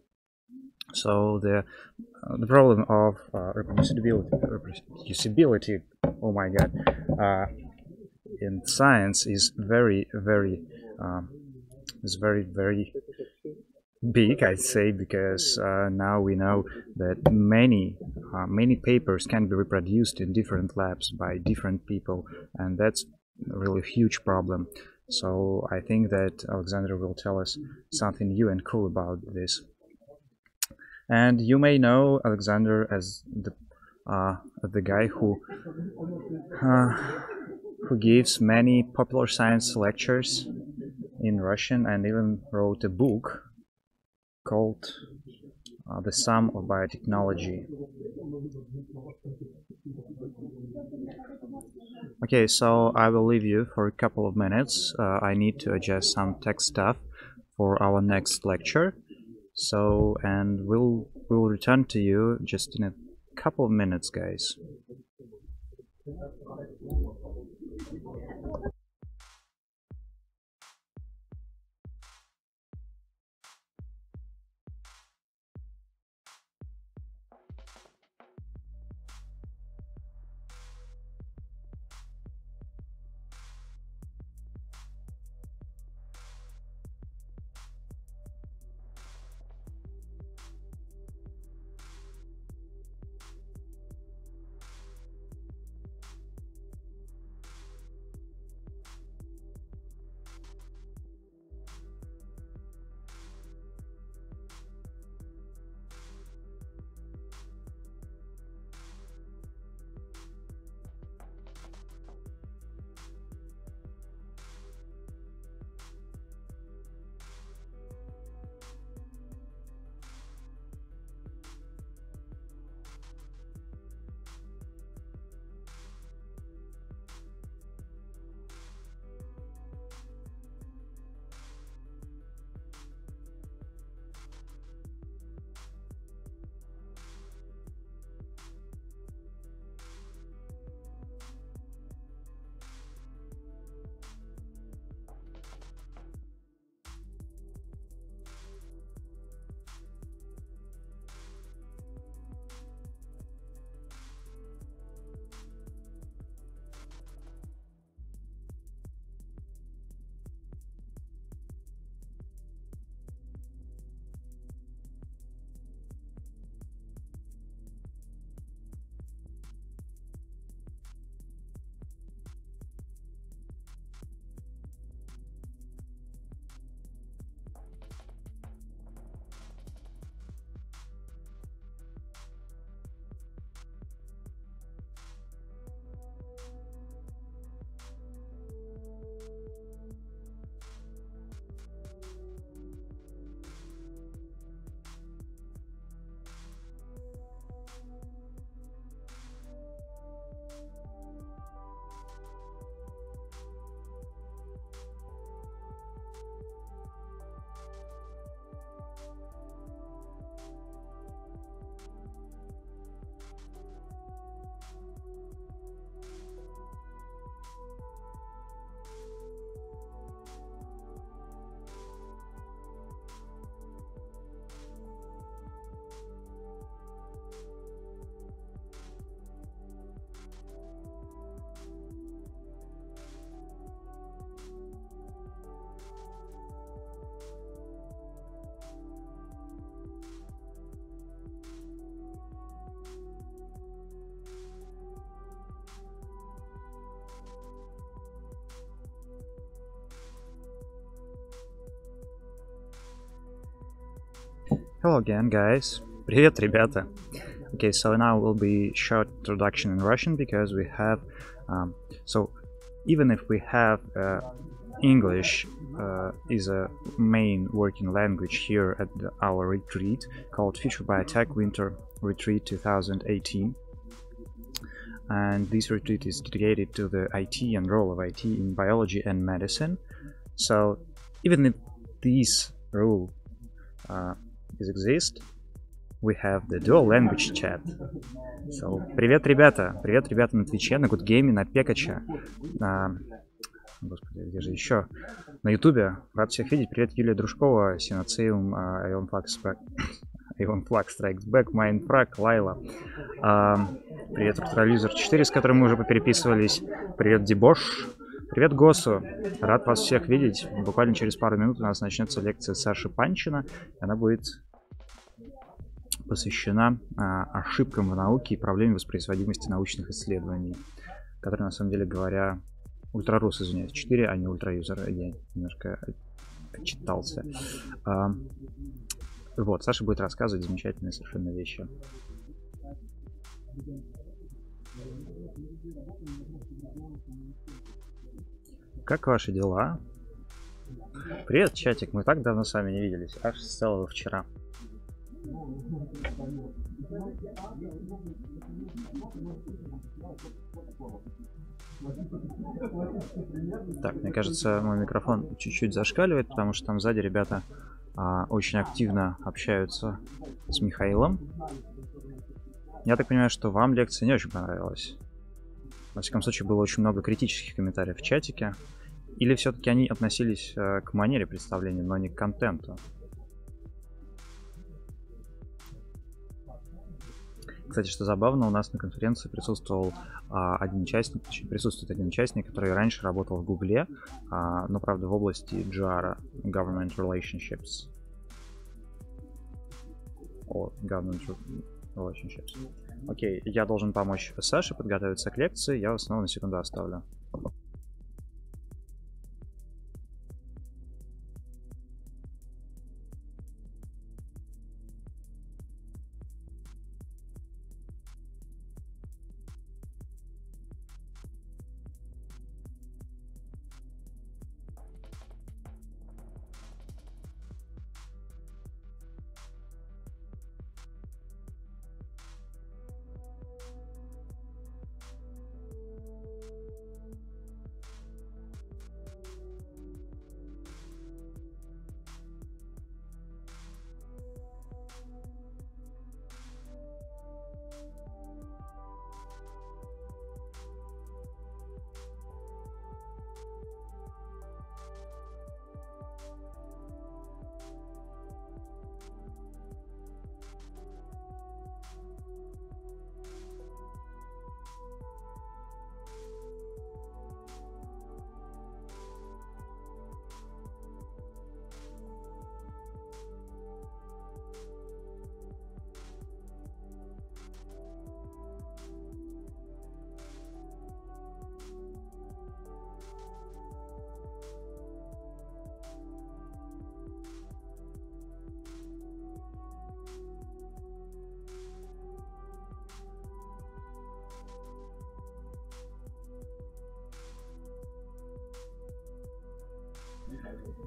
So the problem of reproducibility, oh my god, in science is very big, I'd say, because now we know that many papers can be reproduced in different labs by different people, and that's a really huge problem. So I think that Alexander will tell us something new and cool about this. And you may know Alexander as the guy who gives many popular science lectures in Russian and even wrote a book called The Sum of Biotechnology. Okay, so I will leave you for a couple of minutes. I need to adjust some tech stuff for our next lecture. So, and we'll return to you just in a couple of minutes, guys. Hello again, guys. Привет, ребята. Okay, so now will be short introduction in Russian because we have so even if we have English is a main working language here at our retreat called Future Biotech Winter Retreat 2018, and this retreat is dedicated to the IT and role of IT in biology and medicine. So even if this rule exist, we have the dual language chat. So, привет, ребята на Твиче, на Гудгейме, на Пекаче, господи, где же еще? На Ютубе. Рад всех видеть. Привет, Юлия Дружкова, Синоциум, Иван Флаг Strikes Back, Майнфраг, Лайла. Привет, Ультралюзер 4, с которым мы уже попереписывались. Привет, Дебош. Привет, Госу. Рад вас всех видеть. Буквально через пару минут у нас начнется лекция Саши Панчина. Она будет посвящена ошибкам в науке и проблеме воспроизводимости научных исследований, которые, на самом деле говоря, Ультрарус, извиняюсь, 4, а не Ультраюзер. Я немножко отчитался. Вот, Саша будет рассказывать замечательные совершенно вещи. Как ваши дела? Привет, чатик, мы так давно с вами не виделись, аж с целого вчера. Так, мне кажется, мой микрофон чуть-чуть зашкаливает, потому что там сзади ребята очень активно общаются с Михаилом. Я так понимаю, что вам лекция не очень понравилась. Во всяком случае, было очень много критических комментариев в чатике. Или все-таки они относились к манере представления, но не к контенту? Кстати, что забавно, у нас на конференции присутствовал один участник, присутствует один участник, который раньше работал в Гугле, но, правда, в области GR, Government Relationships. Government Relationships. Окей, я должен помочь Саше подготовиться к лекции, я вас снова на секунду оставлю.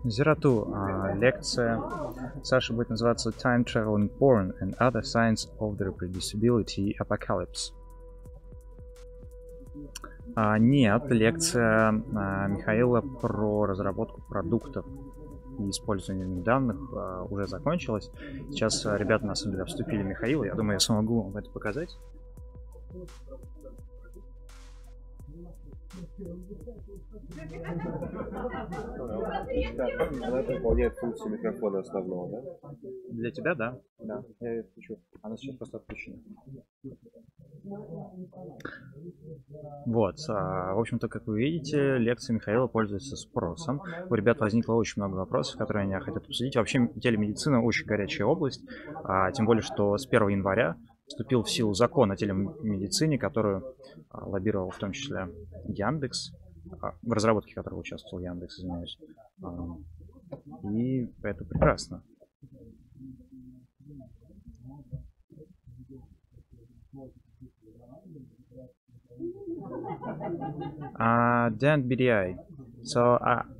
Зерату, лекция Саши будет называться Time Traveling Porn and Other Signs of the Reproducibility Apocalypse. Нет, лекция Михаила про разработку продуктов и использование данных уже закончилась. Сейчас ребята на самом деле обступили Михаила. Я думаю, я смогу вам это показать. Она выполняет функцию микрофона основного, да? Для тебя, да. Да, я ее включу. Она сейчас просто отключена. Вот, в общем-то, как вы видите, лекция Михаила пользуется спросом. У ребят возникло очень много вопросов, которые они хотят обсудить. Вообще, телемедицина очень горячая область, тем более, что с 1 января вступил в силу закон о телемедицине, которую лоббировал в том числе Яндекс, в разработке которого участвовал Яндекс, извиняюсь. И это прекрасно. Then BDI. So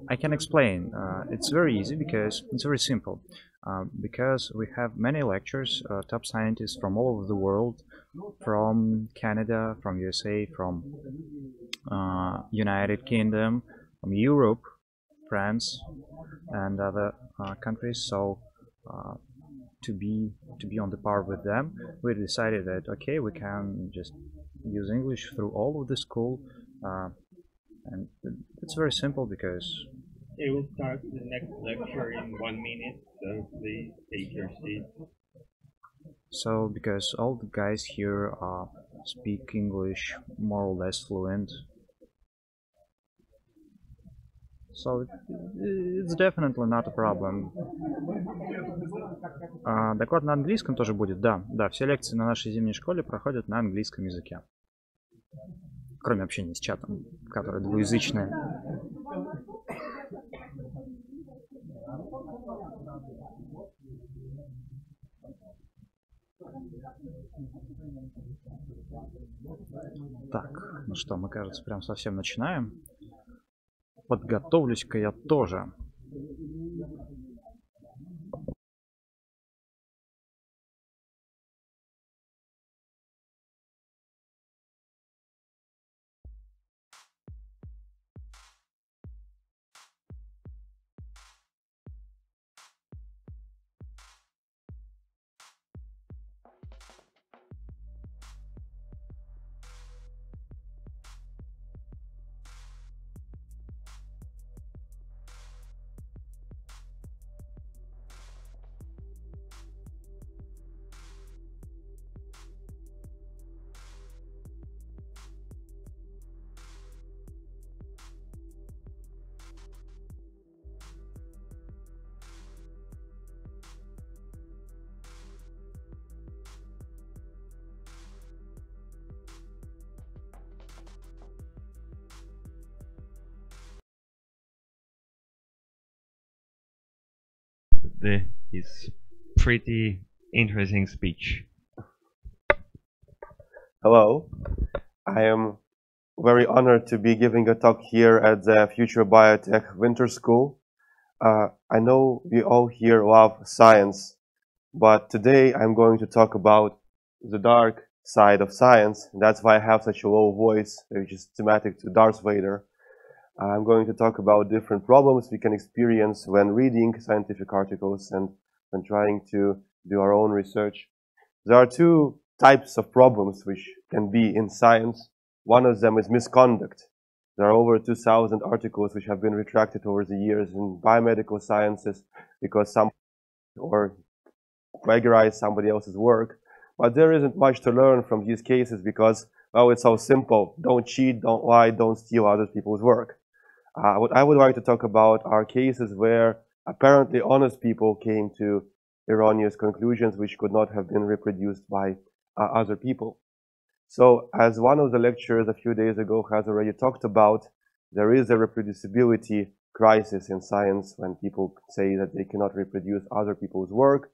I can explain. It's very easy because it's very simple. Because we have many lectures, top scientists from all over the world, from Canada, from USA, from United Kingdom, from Europe, France, and other countries. So to be on the par with them, we decided that okay, we can just use English through all of the school, and it's very simple because It will start the next lecture in 1 minute, so please take your seat. So because all the guys here speak English more or less fluent, so it's definitely not a problem. Доклад на английском тоже будет, да. Да, все лекции на нашей зимней школе проходят на английском языке. Кроме общения с чатом, которое двуязычное. Так, ну что, мы, кажется, прям совсем начинаем. Подготовлюсь-ка я тоже. His pretty interesting speech. Hello, I am very honored to be giving a talk here at the Future Biotech Winter School. I know we all here love science, but today I'm going to talk about the dark side of science. That's why I have such a low voice, which is thematic to Darth Vader. I'm going to talk about different problems we can experience when reading scientific articles and when trying to do our own research. There are two types of problems which can be in science. One of them is misconduct. There are over 2,000 articles which have been retracted over the years in biomedical sciences because some or plagiarize somebody else's work. But there isn't much to learn from these cases because, well, it's so simple. Don't cheat, don't lie, don't steal other people's work. What I would like to talk about are cases where apparently honest people came to erroneous conclusions which could not have been reproduced by other people. So, as one of the lecturers a few days ago has already talked about, there is a reproducibility crisis in science when people say that they cannot reproduce other people's work.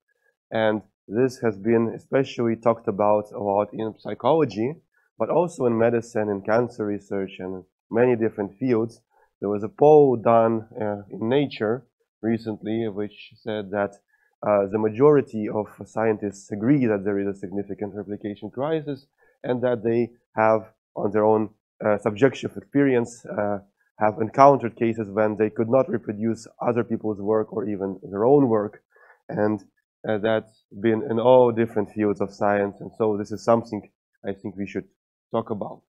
And this has been especially talked about a lot in psychology, but also in medicine, in cancer research, and many different fields. There was a poll done in Nature recently which said that the majority of scientists agree that there is a significant replication crisis and that they have, on their own subjective experience, have encountered cases when they could not reproduce other people's work or even their own work. And that's been in all different fields of science. And so this is something I think we should talk about.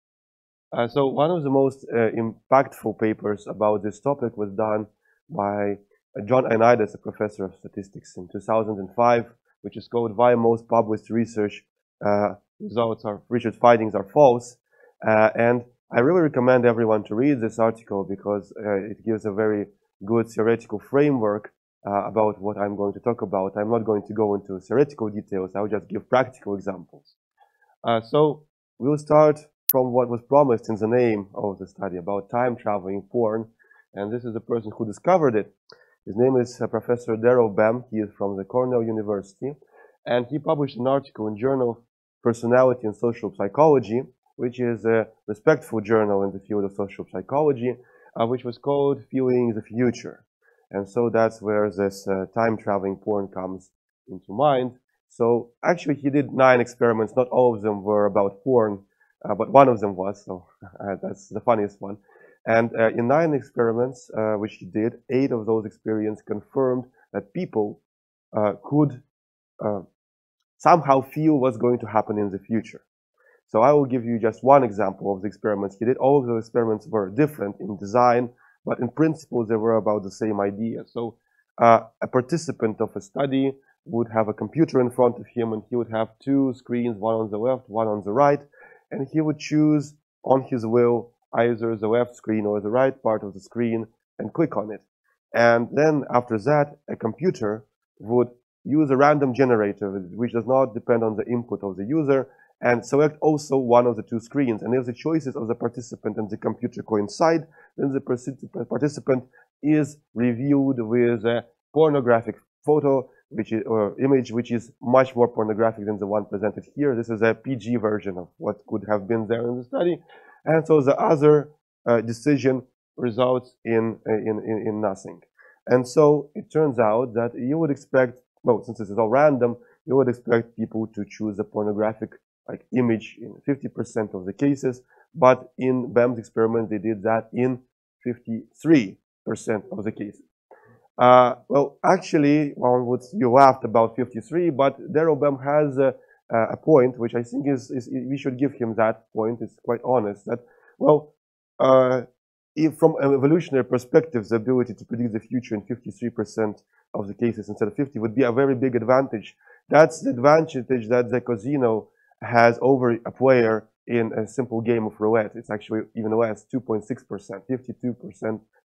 So one of the most impactful papers about this topic was done by John Ioannidis, a professor of statistics, in 2005, which is called "Why Most Published Research Findings Are False." And I really recommend everyone to read this article because it gives a very good theoretical framework about what I'm going to talk about. I'm not going to go into theoretical details. I'll just give practical examples. So we'll start from what was promised in the name of the study about time traveling porn. And this is the person who discovered it. His name is Professor Darrell Bem. He is from the Cornell University. And he published an article in Journal of Personality and Social Psychology which is a respectful journal in the field of social psychology, which was called Feeling the Future. And so that's where this time-traveling porn comes into mind. So actually he did 9 experiments. Not all of them were about porn, but one of them was, so that's the funniest one. And in 9 experiments, which he did, 8 of those experiments confirmed that people could somehow feel what's going to happen in the future. So I will give you just one example of the experiments he did. All of the experiments were different in design, but in principle they were about the same idea. So a participant of a study would have a computer in front of him, and he would have 2 screens, one on the left, one on the right, and he would choose on his will either the left screen or the right part of the screen and click on it. And then after that, a computer would use a random generator which does not depend on the input of the user and select also one of the 2 screens. And if the choices of the participant and the computer coincide, then the participant is reviewed with a pornographic photo or image which is much more pornographic than the one presented here. This is a PG version of what could have been there in the study. And so the other decision results in nothing. And so it turns out that you would expect, well, since this is all random, you would expect people to choose a pornographic image in 50% of the cases, but in BEM's experiment they did that in 53% of the cases. Well, actually, you laughed about 53, but Daryl Bem has a point, which I think we should give him that point. It's quite honest that, well, if from an evolutionary perspective, the ability to predict the future in 53% of the cases instead of 50 would be a very big advantage. That's the advantage that the casino has over a player in a simple game of roulette. It's actually even less, 2.6%,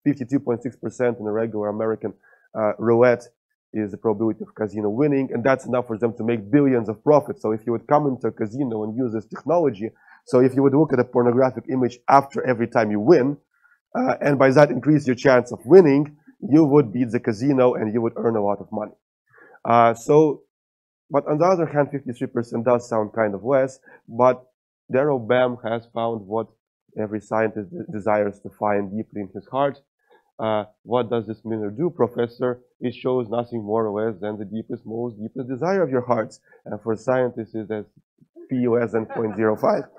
52.6% in a regular American roulette is the probability of casino winning, and that's enough for them to make billions of profits. So if you would come into a casino and use this technology, so if you would look at a pornographic image after every time you win, and by that increase your chance of winning, you would beat the casino and you would earn a lot of money. But on the other hand, 53% does sound kind of less, but Daryl Bem has found what every scientist desires to find deeply in his heart. What does this mean or do, Professor? It shows nothing more or less than the deepest desire of your hearts. And for scientists, it is p less than 0.05.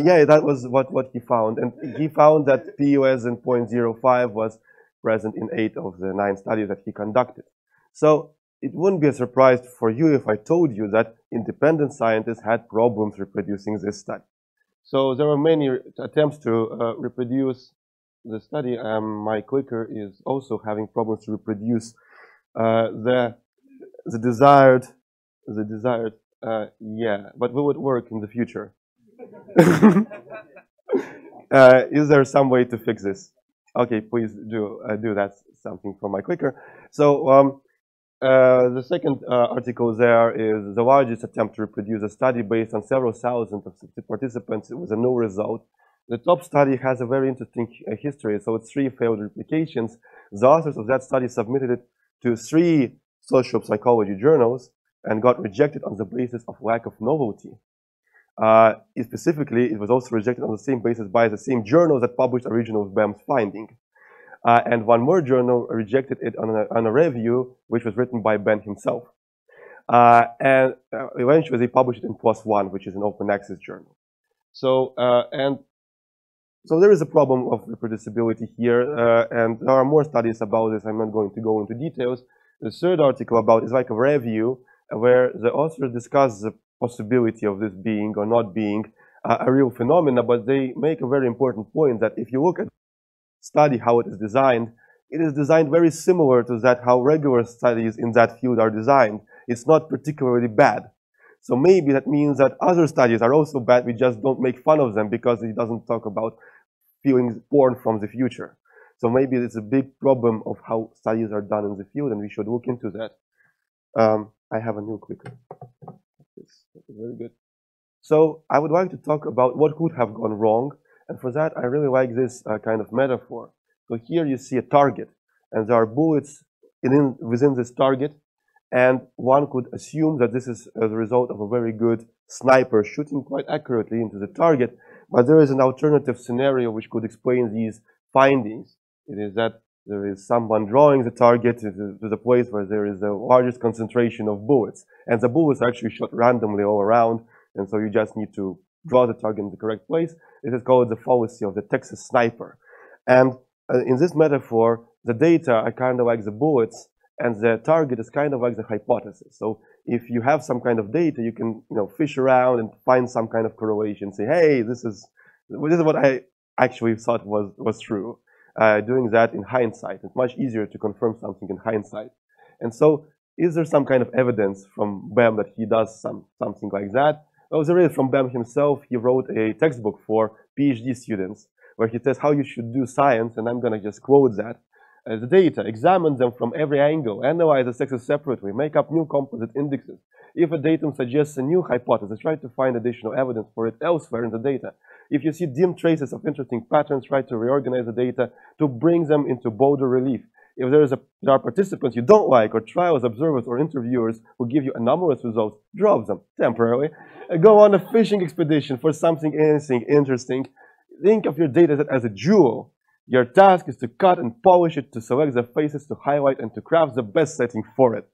Yeah, that was what he found. And he found that p less than 0.05 was present in 8 of the 9 studies that he conducted. So it wouldn't be a surprise for you if I told you that independent scientists had problems reproducing this study. So there were many attempts to reproduce the study. My clicker is also having problems to reproduce the desired, yeah, but will it work in the future? Is there some way to fix this? Okay, please do that, something from my clicker. So the second article there is the largest attempt to reproduce a study based on several thousand of participants with no result. The top study has a very interesting history, so it's 3 failed replications. The authors of that study submitted it to 3 social psychology journals and got rejected on the basis of lack of novelty. Specifically, it was also rejected on the same basis by the same journals that published original BEM's finding. And one more journal rejected it on a review, which was written by Ben himself. And eventually they published it in PLOS ONE, which is an open access journal. So there is a problem of reproducibility here, and there are more studies about this. I'm not going to go into details. The third article about is like a review where the authors discuss the possibility of this being or not being a real phenomena, but they make a very important point that if you look at study how it is designed very similar to that how regular studies in that field are designed. It's not particularly bad. So maybe that means that other studies are also bad, we just don't make fun of them because it doesn't talk about feeling porn from the future. So maybe it's a big problem of how studies are done in the field, and we should look into that. I have a new clicker. This is very good. So I would like to talk about what could have gone wrong. And for that, I really like this kind of metaphor. So here you see a target, and there are bullets within this target, and one could assume that this is as a result of a very good sniper shooting quite accurately into the target, but there is an alternative scenario which could explain these findings. It is that there is someone drawing the target to the place where there is the largest concentration of bullets, and the bullets are actually shot randomly all around, and so you just need to draw the target in the correct place. It is called the fallacy of the Texas sniper. And in this metaphor, the data are kind of like the bullets, and the target is kind of like the hypothesis. So if you have some kind of data, you can fish around and find some kind of correlation. Say, hey, this is what I actually thought was true. Doing that in hindsight, it's much easier to confirm something in hindsight. And so, is there some kind of evidence from Bem that he does something like that? Well, there is from Bem himself. He wrote a textbook for PhD students where he says how you should do science, and I'm going to just quote that. The data, examine them from every angle, analyze the sexes separately, make up new composite indexes. If a datum suggests a new hypothesis, try to find additional evidence for it elsewhere in the data. If you see dim traces of interesting patterns, try to reorganize the data to bring them into bolder relief. If there are participants you don't like, or trials, observers, or interviewers who give you anomalous results, drop them temporarily. Go on a fishing expedition for anything interesting. Think of your dataset as a jewel. Your task is to cut and polish it, to select the faces, to highlight, and to craft the best setting for it.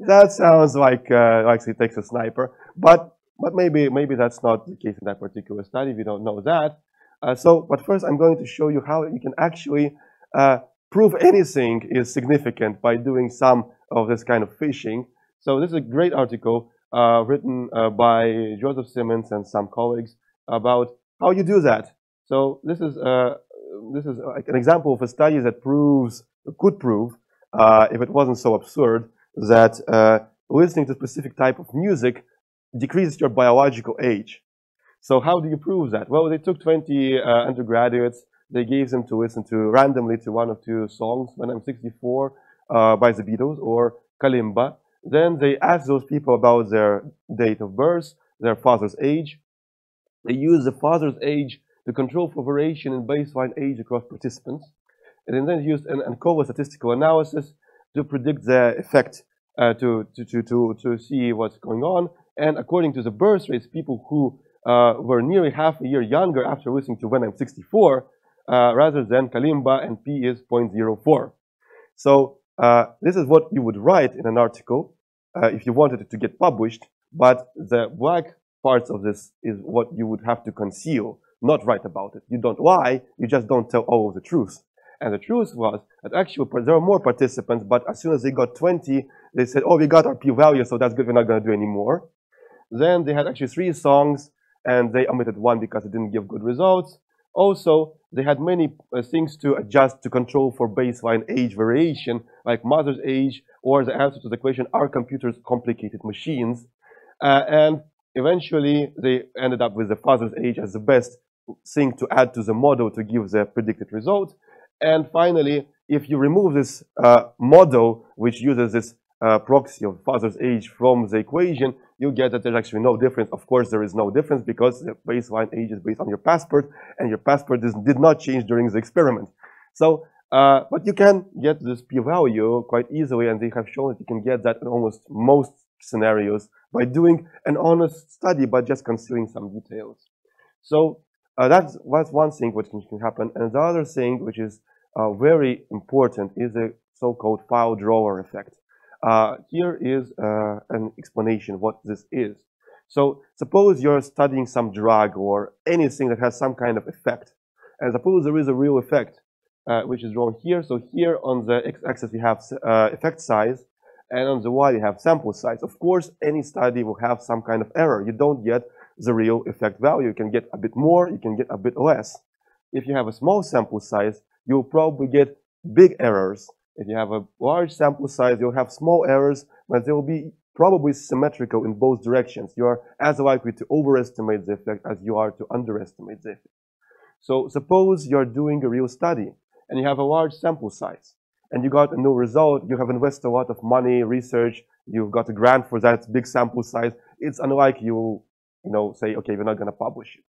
That sounds like it takes a sniper, but maybe that's not the case in that particular study. We don't know that. But first, I'm going to show you how you can actually prove anything is significant by doing some of this kind of fishing. So this is a great article written by Joseph Simmons and some colleagues about how you do that. So this is like an example of a study that could prove, if it wasn't so absurd, that listening to a specific type of music decreases your biological age. So how do you prove that? Well, they took 20 undergraduates. They gave them to listen to randomly to one of two songs, When I'm 64 by the Beatles, or Kalimba. Then they asked those people about their date of birth, their father's age. They used the father's age to control for variation in baseline age across participants. And then used an ANCOVA statistical analysis to predict the effect, to see what's going on. And according to the birth rates, people who were nearly half a year younger after listening to When I'm 64, rather than Kalimba, and P is 0.04. So this is what you would write in an article if you wanted it to get published, but the black parts of this is what you would have to conceal, not write about it. You don't lie, you just don't tell all of the truth. And the truth was that actually there were more participants, but as soon as they got 20, they said, oh, we got our p-value, so that's good, we're not going to do any more. Then they had actually 3 songs, and they omitted 1 because it didn't give good results. Also, they had many things to adjust to control for baseline age variation, like mother's age, or the answer to the question, are computers complicated machines? And eventually, they ended up with the father's age as the best thing to add to the model to give the predicted result. And finally, if you remove this model, which uses this proxy of father's age from the equation, you get that there's actually no difference. Of course, there is no difference because the baseline age is based on your passport, and your passport did not change during the experiment. So, but you can get this p-value quite easily, and they have shown that you can get that in almost most scenarios by doing an honest study, but just concealing some details. So that's one thing which can happen. And the other thing, which is very important, is the so-called file drawer effect. Here is an explanation of what this is. So suppose you're studying some drug or anything that has some kind of effect. And suppose there is a real effect, which is drawn here. So here on the x-axis we have effect size, and on the y you have sample size. Of course, any study will have some kind of error. You don't get the real effect value. You can get a bit more, you can get a bit less. If you have a small sample size, you'll probably get big errors. If you have a large sample size, you'll have small errors, but they will be probably symmetrical in both directions. You are as likely to overestimate the effect as you are to underestimate the effect. So suppose you're doing a real study and you have a large sample size and you got a new result. You have invested a lot of money, research, you've got a grant for that big sample size. It's unlikely you say, okay, we're not going to publish it.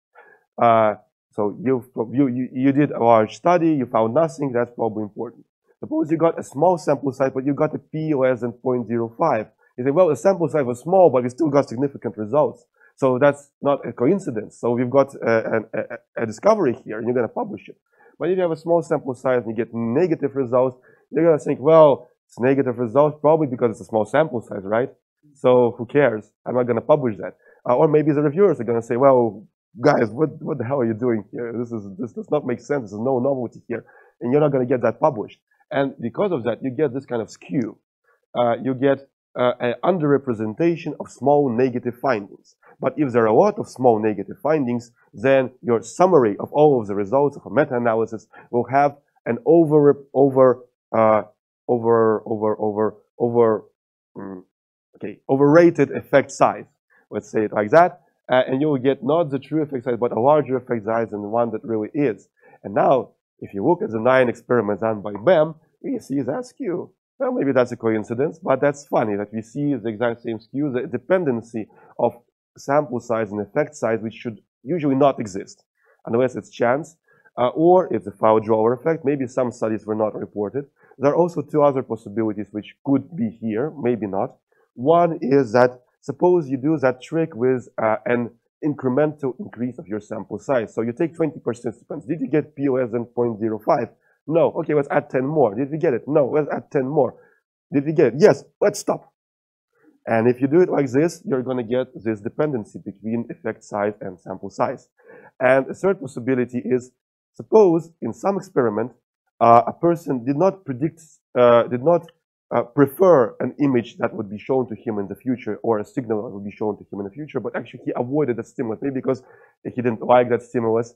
So you did a large study, you found nothing, that's probably important. Suppose you got a small sample size, but you got a p less than 0.05. You say, well, the sample size was small, but we still got significant results. So that's not a coincidence. So we've got a discovery here, and you're going to publish it. But if you have a small sample size and you get negative results, you're going to think, well, it's negative results probably because it's a small sample size, right? So who cares? I'm not going to publish that. Or maybe the reviewers are going to say, well, guys, what the hell are you doing here? This does not make sense. There's no novelty here. And you're not going to get that published. And because of that, you get this kind of skew. You get an underrepresentation of small negative findings. But if there are a lot of small negative findings, then your summary of all of the results of a meta-analysis will have an overrated effect size. Let's say it like that. And you will get not the true effect size, but a larger effect size than the one that really is. And now, if you look at the 9 experiments done by IBM, we see that skew. Well, maybe that's a coincidence, but that's funny that we see the exact same skew, the dependency of sample size and effect size, which should usually not exist, unless it's chance, or it's a file drawer effect. Maybe some studies were not reported. There are also 2 other possibilities which could be here, maybe not. One is that suppose you do that trick with an incremental increase of your sample size. So you take 20 participants. Did you get P less than 0.05? No. Okay, let's add 10 more. Did we get it? No. Let's add 10 more. Did we get it? Yes. Let's stop. And if you do it like this, you're going to get this dependency between effect size and sample size. And a third possibility is, suppose in some experiment, a person did not prefer an image that would be shown to him in the future, or a signal that would be shown to him in the future, but actually he avoided that stimulus, maybe because he didn't like that stimulus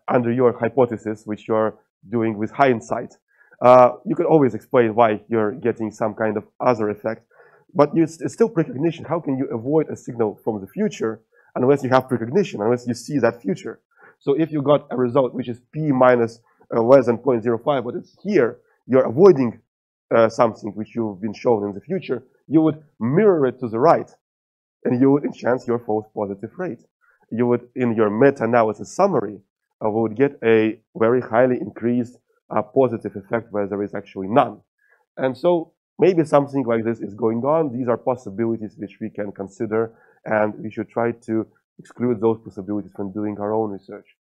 under your hypothesis, which you're doing with hindsight. You can always explain why you're getting some kind of other effect, but it's still precognition. How can you avoid a signal from the future unless you have precognition, unless you see that future? So if you got a result which is P minus less than 0.05, but it's here, you're avoiding something which you've been shown in the future, you would mirror it to the right, and you would enhance your false positive rate. You would, in your meta-analysis summary, would get a very highly increased positive effect where there is actually none. And so maybe something like this is going on. These are possibilities which we can consider, and we should try to exclude those possibilities when doing our own research.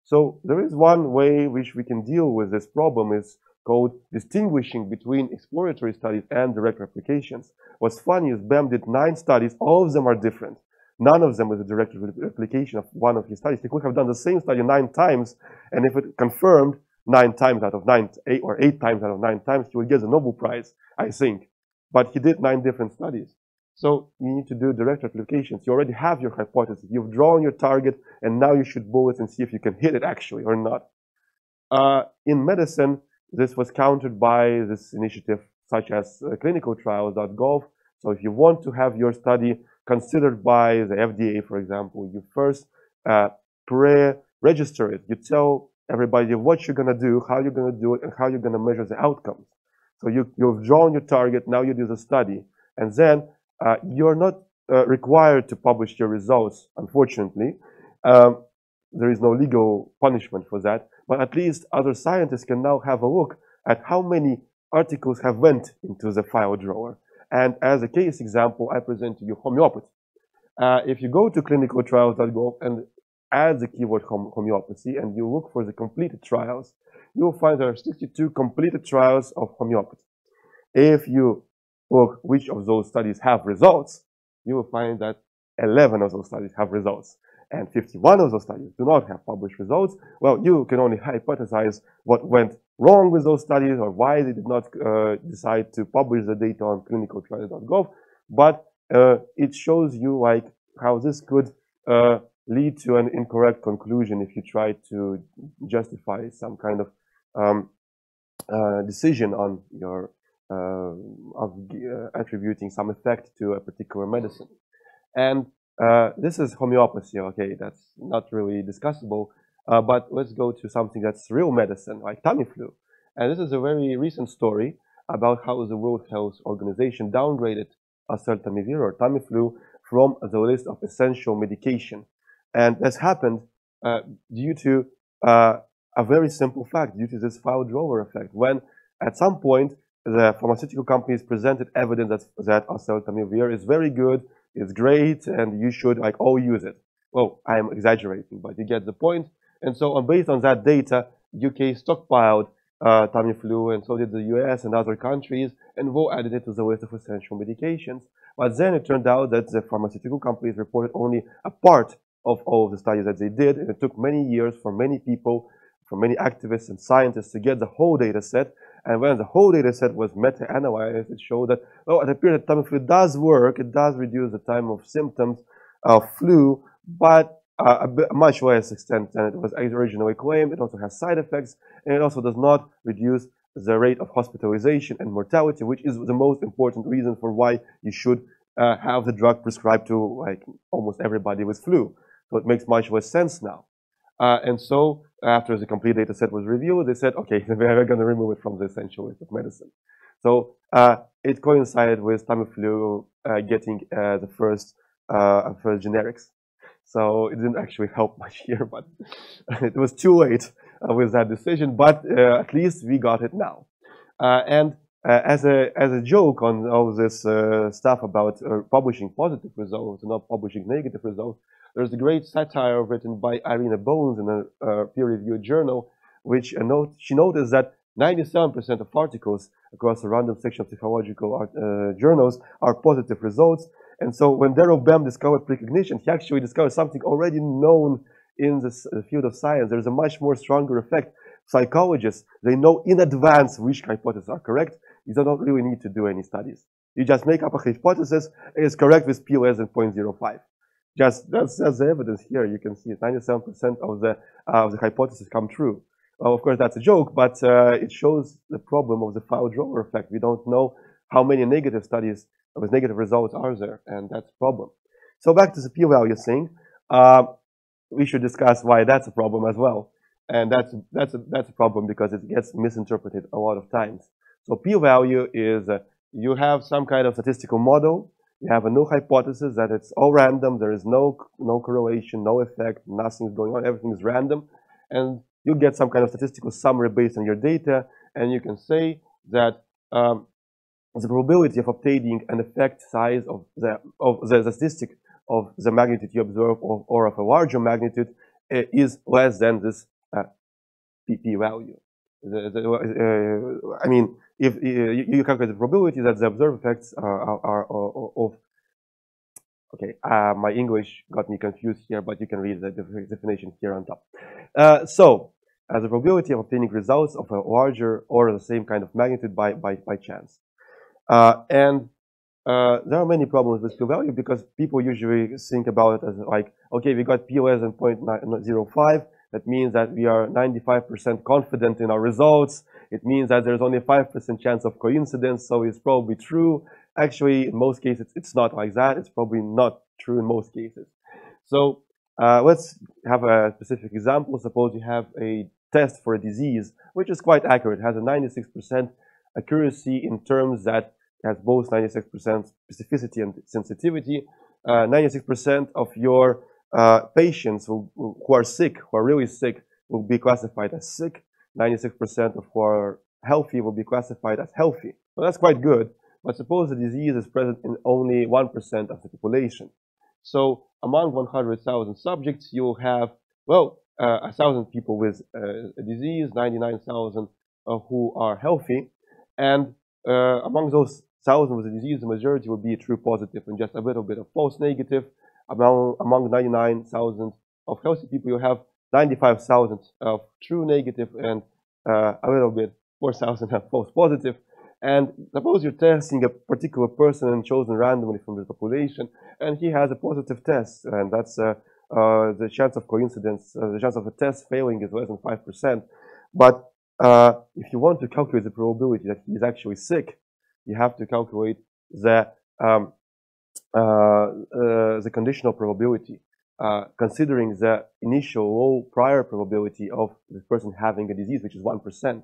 So there is one way which we can deal with this problem, is called distinguishing between exploratory studies and direct replications. What's funny is BEM did 9 studies. All of them are different. None of them is a direct replication of one of his studies. He could have done the same study 9 times, and if it confirmed 9 times out of 9, 8 or 8 times out of 9 times, he would get the Nobel Prize, I think. But he did 9 different studies. So you need to do direct replications. You already have your hypothesis. You've drawn your target, and now you shoot bullets and see if you can hit it actually or not. In medicine, this was countered by this initiative such as clinicaltrials.gov. So if you want to have your study considered by the FDA, for example, you first pre-register it. You tell everybody what you're going to do, how you're going to do it, and how you're going to measure the outcomes. So you've drawn your target, now you do the study. And then you're not required to publish your results, unfortunately. There is no legal punishment for that. But at least other scientists can now have a look at how many articles have went into the file drawer. And as a case example, I present to you homeopathy. If you go to clinicaltrials.gov and add the keyword homeopathy and you look for the completed trials, you will find there are 62 completed trials of homeopathy. If you look which of those studies have results, you will find that 11 of those studies have results, and 51 of those studies do not have published results. Well, you can only hypothesize what went wrong with those studies or why they did not decide to publish the data on clinicaltrials.gov, but it shows you like how this could lead to an incorrect conclusion if you try to justify some kind of decision on your attributing some effect to a particular medicine. And this is homeopathy, okay, that's not really discussable, but let's go to something that's real medicine, like Tamiflu. And this is a very recent story about how the World Health Organization downgraded oseltamivir or Tamiflu from the list of essential medication. And this happened due to a very simple fact, due to this file drawer effect. When at some point the pharmaceutical companies presented evidence that oseltamivir is very good is great and you should like all use it. Well, I'm exaggerating, but you get the point. And so based on that data, UK stockpiled Tamiflu, and so did the US and other countries, and Vo added it to the list of essential medications. But then it turned out that the pharmaceutical companies reported only a part of all of the studies that they did, and it took many years for many people, for many activists and scientists to get the whole data set. And when the whole data set was meta-analyzed, it showed that, oh, it appeared that Tamiflu does work, it does reduce the time of symptoms of flu, but a much less extent than it was originally claimed. It also has side effects, and it also does not reduce the rate of hospitalization and mortality, which is the most important reason for why you should have the drug prescribed to like almost everybody with flu. So it makes much less sense now. And so after the complete data set was reviewed, they said, okay, we're going to remove it from the essential list of medicine. So it coincided with Tamiflu getting the first generics. So it didn't actually help much here, but it was too late with that decision. But at least we got it now. And as a joke on all this stuff about publishing positive results and not publishing negative results, there's a great satire written by Irina Bones in a peer-reviewed journal, which she noticed that 97% of articles across a random section of psychological journals are positive results. And so when Daryl Bem discovered precognition, he actually discovered something already known in the field of science. There's a much more stronger effect. Psychologists, they know in advance which hypotheses are correct. You don't really need to do any studies. You just make up a hypothesis, and it's correct with p less than 0.05. Just that's the evidence here. You can see 97% of the hypotheses come true. Well, of course, that's a joke, but it shows the problem of the file drawer effect. We don't know how many negative studies with negative results are there, and that's a problem. So back to the p-value thing, we should discuss why that's a problem as well. And that's a problem because it gets misinterpreted a lot of times. So p-value is you have some kind of statistical model. You have a null hypothesis that it's all random. There is no correlation, no effect, nothing's going on. Everything is random, and you get some kind of statistical summary based on your data, and you can say that the probability of obtaining an effect size of the statistic of the magnitude you observe or of a larger magnitude is less than this p-value. I mean, if you calculate the probability that the observed effects are of, okay, my English got me confused here, but you can read the definition here on top. So, the probability of obtaining results of a larger or the same kind of magnitude by chance. And there are many problems with p-value because people usually think about it as like, okay, we got p less than 0.05. That means that we are 95% confident in our results. It means that there's only 5% chance of coincidence, so it's probably true. Actually, in most cases, it's not like that. It's probably not true in most cases. So let's have a specific example. Suppose you have a test for a disease, which is quite accurate. It has a 96% accuracy in terms that has both 96% specificity and sensitivity. 96% of your patients who are sick, who are really sick, will be classified as sick. 96% of who are healthy will be classified as healthy. Well, that's quite good. But suppose the disease is present in only 1% of the population. So among 100,000 subjects, you'll have, well, 1,000 people with a disease, 99,000 who are healthy. And among those 1,000 with a disease, the majority will be true positive and just a little bit of false negative. Among 99,000 of healthy people, you have 95,000 of true negative and a little bit 4,000 of false positive. And suppose you're testing a particular person and chosen randomly from the population, and he has a positive test, and that's the chance of coincidence, the chance of a test failing is less than 5%. But if you want to calculate the probability that he is actually sick, you have to calculate the conditional probability, considering the initial low prior probability of this person having a disease, which is 1%.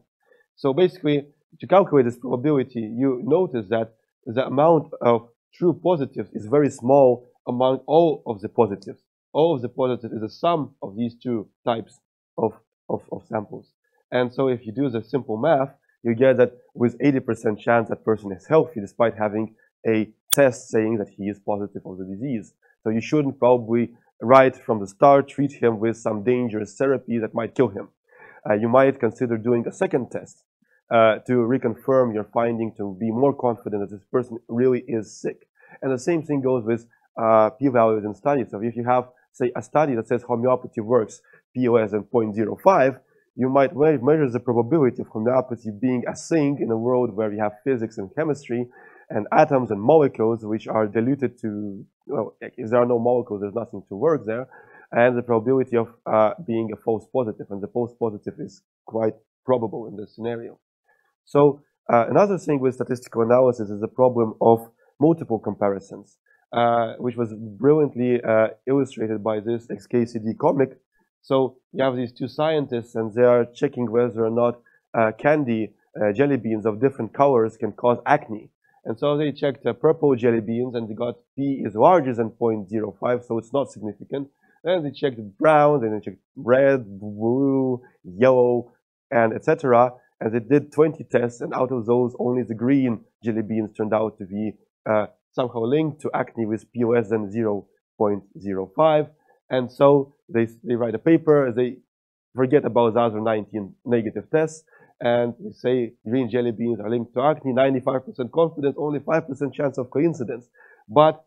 So basically, to calculate this probability, you notice that the amount of true positives is very small among all of the positives. All of the positives is the sum of these two types of samples. And so if you do the simple math, you get that with 80% chance that person is healthy despite having a test saying that he is positive of the disease. So you shouldn't probably right from the start treat him with some dangerous therapy that might kill him. You might consider doing a second test to reconfirm your finding, to be more confident that this person really is sick. And the same thing goes with p-values in studies. So if you have, say, a study that says homeopathy works, p less than 0.05, you might measure the probability of homeopathy being a thing in a world where you have physics and chemistry and atoms and molecules which are diluted to, well, if there are no molecules, there's nothing to work there, and the probability of being a false positive, and the false positive is quite probable in this scenario. So another thing with statistical analysis is the problem of multiple comparisons, which was brilliantly illustrated by this XKCD comic. So you have these two scientists, and they are checking whether or not candy jelly beans of different colors can cause acne. And so they checked purple jelly beans, and they got P is larger than 0.05, so it's not significant. Then they checked brown, then they checked red, blue, yellow, and etc. And they did 20 tests, and out of those, only the green jelly beans turned out to be somehow linked to acne with P less than 0.05. And so they write a paper, they forget about the other 19 negative tests, and they say green jelly beans are linked to acne, 95% confidence, only 5% chance of coincidence. But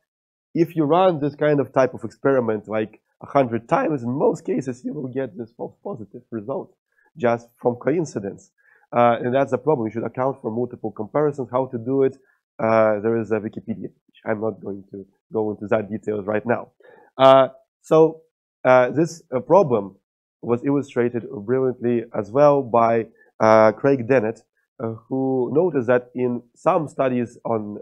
if you run this kind of type of experiment like 100 times, in most cases you will get this false positive result just from coincidence. And that's the problem. You should account for multiple comparisons. How to do it? There is a Wikipedia page. I'm not going to go into that details right now. So this problem was illustrated brilliantly as well by Craig Dennett, who noticed that in some studies on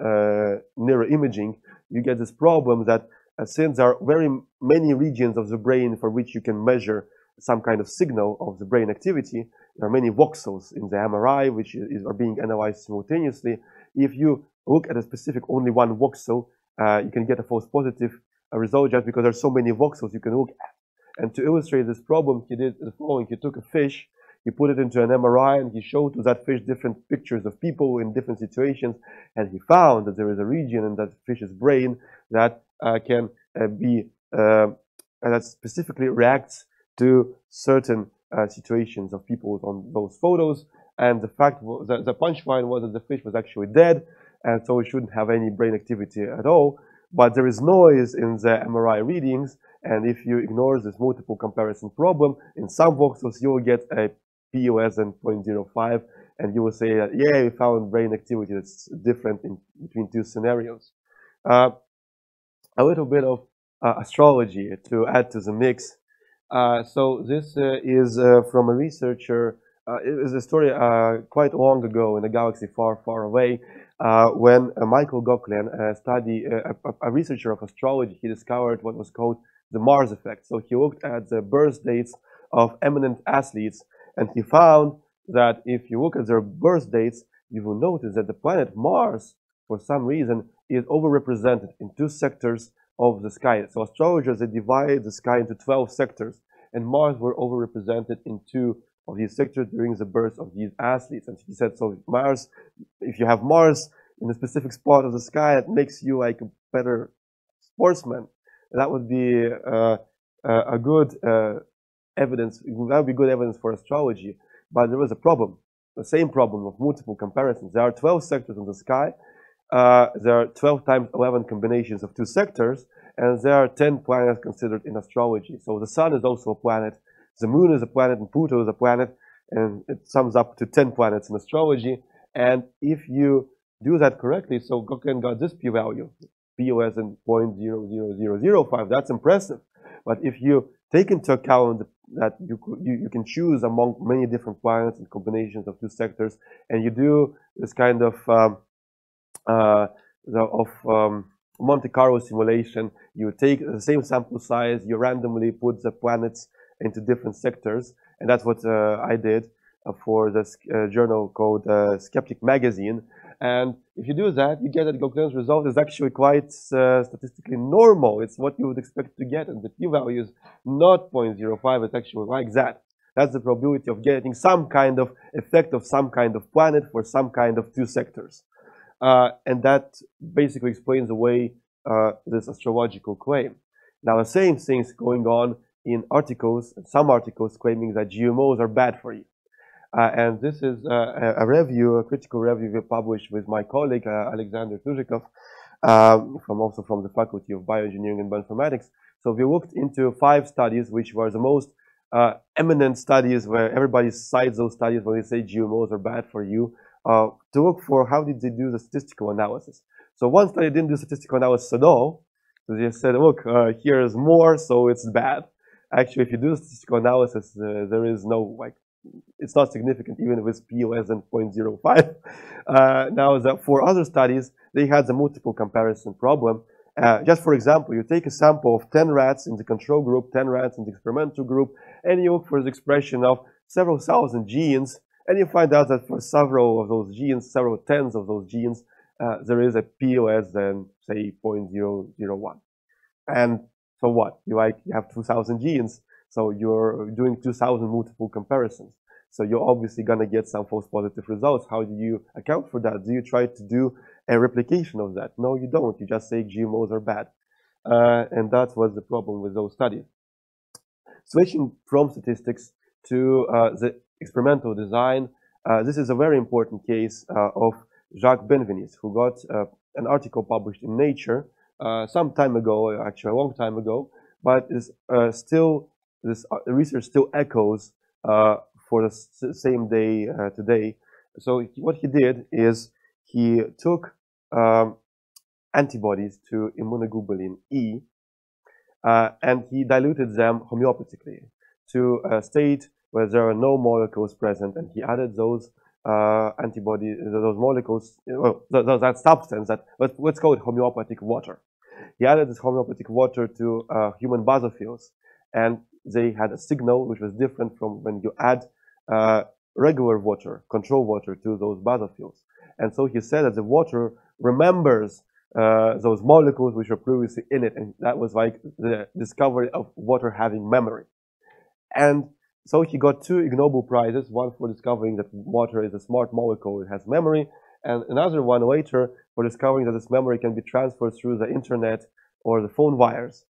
neuroimaging, you get this problem that since there are very many regions of the brain for which you can measure some kind of signal of the brain activity, there are many voxels in the MRI which are being analyzed simultaneously. If you look at a specific only one voxel, you can get a false positive result just because there are so many voxels you can look at. And to illustrate this problem, he did the following. He took a fish, he put it into an MRI, and he showed to that fish different pictures of people in different situations, and he found that there is a region in that fish's brain that can that specifically reacts to certain situations of people on those photos. And the fact was that the punchline was that the fish was actually dead, and so it shouldn't have any brain activity at all. But there is noise in the MRI readings, and if you ignore this multiple comparison problem, in some voxels you will get a P less than 0.05, and you will say that, yeah, we found brain activity that's different between two scenarios. A little bit of astrology to add to the mix. So this is from a researcher. It was a story quite long ago in a galaxy far, far away, when Michael Gocklin, a researcher of astrology, he discovered what was called the Mars effect. So he looked at the birth dates of eminent athletes, and he found that if you look at their birth dates, you will notice that the planet Mars, for some reason, is overrepresented in two sectors of the sky. So astrologers, they divide the sky into 12 sectors, and Mars were overrepresented in 2 of these sectors during the birth of these athletes. And he said, so Mars, if you have Mars in a specific spot of the sky, it makes you like a better sportsman. That would be a good evidence. That would be good evidence for astrology. But there was a problem, the same problem of multiple comparisons. There are 12 sectors in the sky. There are 12 times 11 combinations of 2 sectors, and there are 10 planets considered in astrology. So the Sun is also a planet, the Moon is a planet, and Pluto is a planet, and it sums up to 10 planets in astrology. And if you do that correctly, so Gocklin got this p-value, p less than 0.00005. That's impressive. But if you take into account that you can choose among many different planets and combinations of 2 sectors, and you do this kind of Monte Carlo simulation, you take the same sample size, you randomly put the planets into different sectors, and that's what I did for this journal called Skeptic Magazine. And if you do that, you get that Gocklin's result is actually quite statistically normal. It's what you would expect to get, and the p-value is not 0.05, it's actually like that. That's the probability of getting some kind of effect of some kind of planet for some kind of 2 sectors. And that basically explains away this astrological claim. Now, the same thing's going on in articles, some articles claiming that GMOs are bad for you. And this is a review, a critical review we published with my colleague, Alexander Tuzhikov, also from the Faculty of Bioengineering and Bioinformatics. So we looked into 5 studies, which were the most eminent studies, where everybody cites those studies when they say GMOs are bad for you, to look for how did they do the statistical analysis. So one study didn't do statistical analysis at all. So they said, look, here is more, so it's bad. Actually, if you do statistical analysis, there is no, like, it's not significant even with p less than 0.05. Now, for other studies, they had the multiple comparison problem. Just for example, you take a sample of 10 rats in the control group, 10 rats in the experimental group, and you look for the expression of several thousand genes, and you find out that for several of those genes, several tens of those genes, there is a p less than, say, 0.001. And so what? You have 2,000 genes, so you're doing 2,000 multiple comparisons. So you're obviously going to get some false positive results. How do you account for that? Do you try to do a replication of that? No, you don't. You just say GMOs are bad. And that was the problem with those studies. Switching from statistics to the experimental design, this is a very important case of Jacques Benveniste, who got an article published in Nature some time ago, actually a long time ago, but is still, this research still echoes for the same day today. So what he did is he took antibodies to immunoglobulin E, and he diluted them homeopathically to a state where there are no molecules present, and he added those antibodies, those molecules, well, that substance, that let's call it homeopathic water. He added this homeopathic water to human basophils, and they had a signal which was different from when you add regular water, control water, to those basophils. And so he said that the water remembers those molecules which were previously in it, and that was like the discovery of water having memory. And so he got 2 Ig Nobel prizes, one for discovering that water is a smart molecule, it has memory, and another one later for discovering that this memory can be transferred through the internet or the phone wires.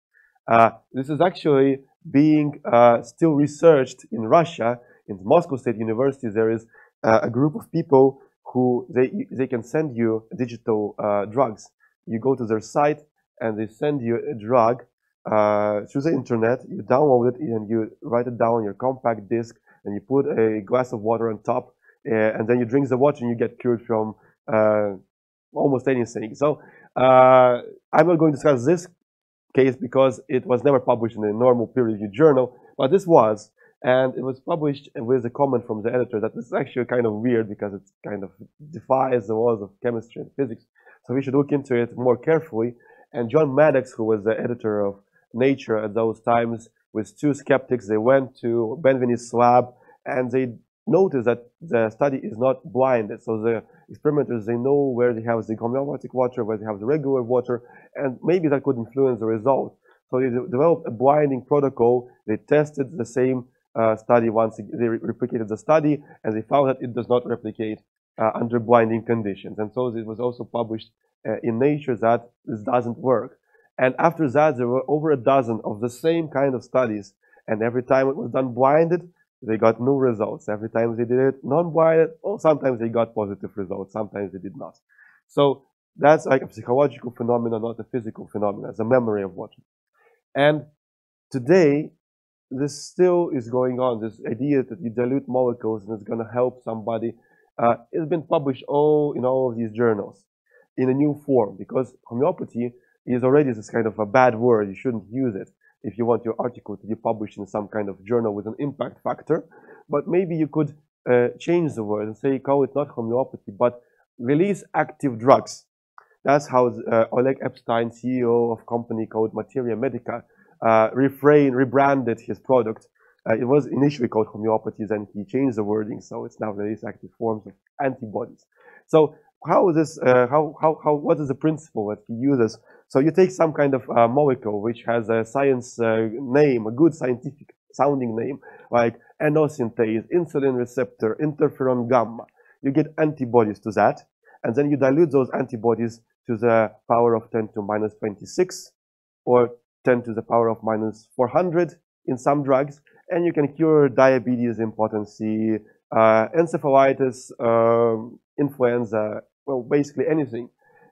This is actually being still researched in Russia. In Moscow State University, there is a group of people who they can send you digital drugs. You go to their site and they send you a drug through the internet. You download it and you write it down on your compact disc, and you put a glass of water on top, and then you drink the water and you get cured from almost anything. So I'm not going to discuss this case because it was never published in a normal peer-reviewed journal, but this was. And it was published with a comment from the editor that this is actually kind of weird because it kind of defies the laws of chemistry and physics. So we should look into it more carefully. And John Maddox, who was the editor of Nature at those times, with 2 skeptics, they went to Benveniste's lab and they noticed that the study is not blinded. So the experimenters, they know where they have the homeopathic water, where they have the regular water, and maybe that could influence the result. So they developed a blinding protocol. They tested the same study once. They replicated the study, and they found that it does not replicate under blinding conditions. And so it was also published in Nature that this doesn't work. And after that, there were over a dozen of the same kind of studies, and every time it was done blinded, they got no results. Every time they did it non-blinded, or sometimes they got positive results, sometimes they did not. So that's like a psychological phenomenon, not a physical phenomenon, it's a memory of water. And today, this still is going on, this idea that you dilute molecules and it's going to help somebody. It's been published in all of these journals in a new form, because homeopathy is already this kind of a bad word. You shouldn't use it if you want your article to be published in some kind of journal with an impact factor. But maybe you could change the word and say, call it not homeopathy, but release active drugs. That's how Oleg Epstein, CEO of a company called Materia Medica, rebranded his product. It was initially called homeopathy, then he changed the wording, so it's now release active forms of antibodies. So how is this? What is the principle that he uses? So you take some kind of molecule which has a science name, a good scientific sounding name, like enosyntase, insulin receptor, interferon gamma. You get antibodies to that, and then you dilute those antibodies to the power of 10 to minus 26 or 10 to the power of minus 400 in some drugs, and you can cure diabetes, impotency, encephalitis, influenza, well, basically anything.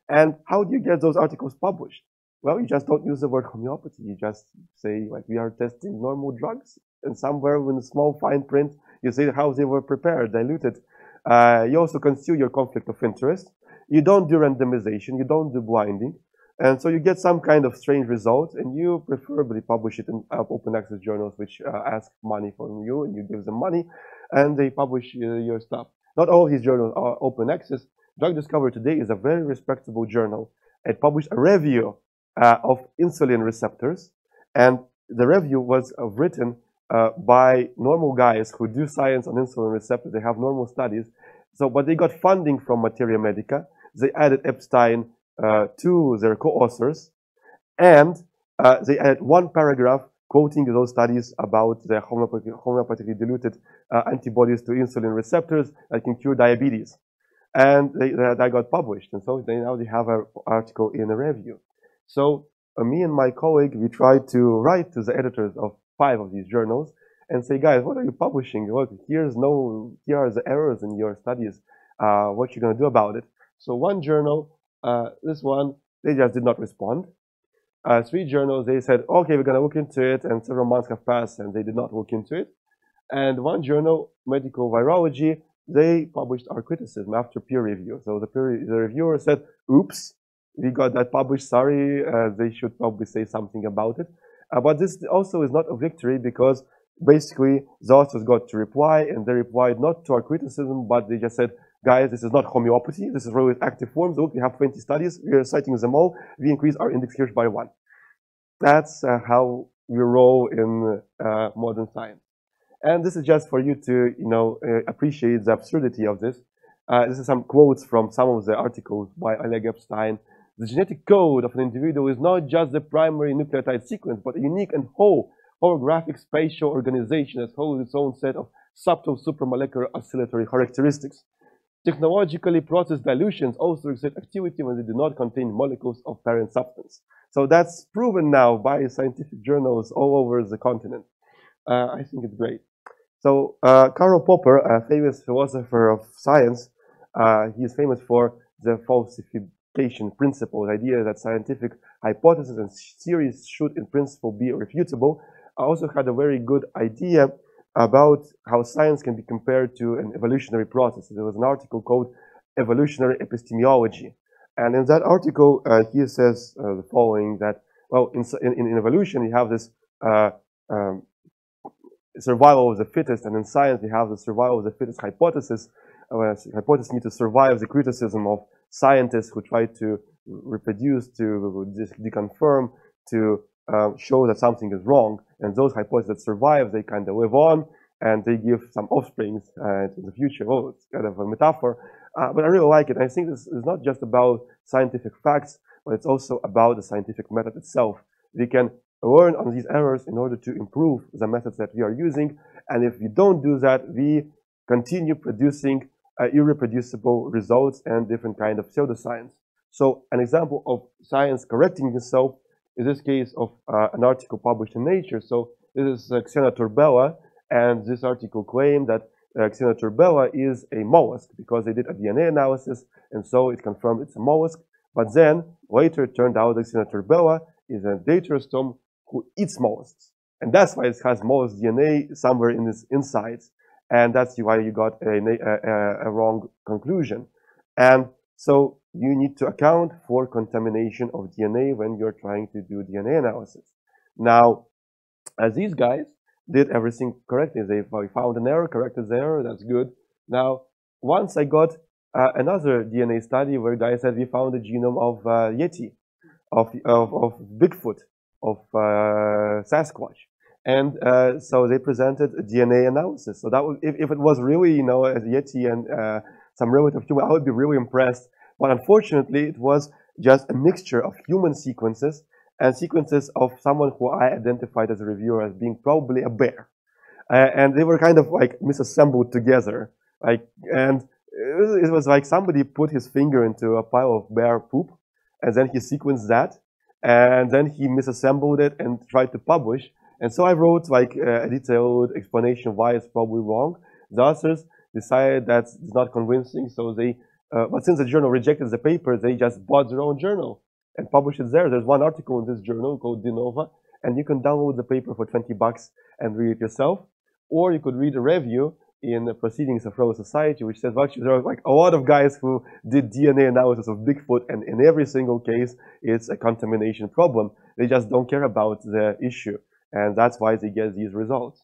And how do you get those articles published? Well, you just don't use the word homeopathy. You just say, like, we are testing normal drugs, and somewhere in a small fine print, you say how they were prepared, diluted. You also conceal your conflict of interest. You don't do randomization. You don't do blinding. And so you get some kind of strange result, and you preferably publish it in open access journals, which ask money from you, and you give them money, and they publish your stuff. Not all of these journals are open access. Drug Discovery Today is a very respectable journal. It published a review of insulin receptors, and the review was written by normal guys who do science on insulin receptors. They have normal studies. So, but they got funding from Materia Medica. They added Epstein to their co-authors, and they added one paragraph quoting those studies about the homeopathically diluted antibodies to insulin receptors that can cure diabetes. And that got published, and so now they have an article in a review. So me and my colleague, we tried to write to the editors of 5 of these journals and say, guys, what are you publishing? Look, here are the errors in your studies. What you going to do about it? So one journal, this one, they just did not respond. 3 journals, they said, okay, we're going to look into it, and several months have passed, and they did not look into it. And one journal, Medical Virology, they published our criticism after peer review. So the reviewer said, oops, we got that published, sorry, they should probably say something about it. But this also is not a victory, because basically the authors got to reply, and they replied not to our criticism, but they just said, guys, this is not homeopathy, this is really active forms. Look, we have 20 studies, we are citing them all, we increase our index here by 1. That's how we roll in modern science. And this is just for you to, appreciate the absurdity of this. This is some quotes from some of the articles by Oleg Epstein. The genetic code of an individual is not just the primary nucleotide sequence, but a unique and whole holographic spatial organization that holds its own set of subtle supramolecular oscillatory characteristics. Technologically processed dilutions also exert activity when they do not contain molecules of parent substance. So that's proven now by scientific journals all over the continent. I think it's great. So Karl Popper, a famous philosopher of science, he is famous for the falsification principle, the idea that scientific hypotheses and theories should in principle be irrefutable. I also had a very good idea about how science can be compared to an evolutionary process. There was an article called Evolutionary Epidemiology. And in that article, he says the following, that, well, in evolution, you have this survival of the fittest, and in science, we have the survival of the fittest hypothesis. Hypotheses need to survive the criticism of scientists who try to reproduce, to deconfirm, to show that something is wrong. And those hypotheses that survive, they kind of live on, and they give some offsprings in the future. Oh, it's kind of a metaphor. But I really like it. I think this is not just about scientific facts, but it's also about the scientific method itself. We can learn on these errors in order to improve the methods that we are using. And if we don't do that, we continue producing irreproducible results and different kind of pseudoscience. So an example of science correcting itself is this case of an article published in Nature. So this is Xena turbella, and this article claimed that Xena turbella is a mollusk because they did a DNA analysis, and so it confirmed it's a mollusk. But then later it turned out that Xena turbella is a deuterostome who eats mollusks, and that's why it has mollusk DNA somewhere in its insides, and that's why you got a wrong conclusion. And so you need to account for contamination of DNA when you're trying to do DNA analysis. Now, as these guys did everything correctly, they found an error, corrected the error, that's good. Now, once I got another DNA study where guys said we found the genome of Yeti, of Bigfoot, of Sasquatch. And so they presented a DNA analysis. So that was, if it was really, a Yeti and some relative human, I would be really impressed. But unfortunately, it was just a mixture of human sequences and sequences of someone who I identified as a reviewer as being probably a bear. And they were kind of like misassembled together. And it was like somebody put his finger into a pile of bear poop, and then he sequenced that, and then he misassembled it and tried to publish. And so I wrote like a detailed explanation why it's probably wrong. The authors decided that it's not convincing, so they, but since the journal rejected the paper, they just bought their own journal and published it there. There's one article in this journal called De Nova, and you can download the paper for $20 and read it yourself. Or you could read a review in the Proceedings of Royal Society, which says, well, actually, there are like a lot of guys who did DNA analysis of Bigfoot, and in every single case, it's a contamination problem. They just don't care about the issue, and that's why they get these results.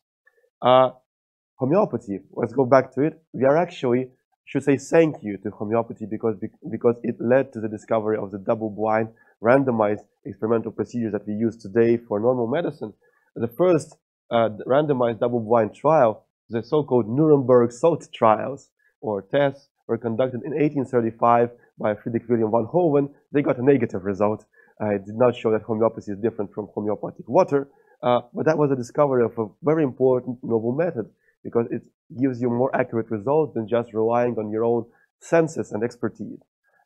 Homeopathy, let's go back to it. We are actually, should say thank you to homeopathy because it led to the discovery of the double-blind, randomized experimental procedures that we use today for normal medicine. The first randomized double-blind trial, the so-called Nuremberg salt trials, or tests, were conducted in 1835 by Friedrich Wilhelm von Hoven. They got a negative result. It did not show that homeopathy is different from homeopathic water, but that was a discovery of a very important novel method because it gives you more accurate results than just relying on your own senses and expertise.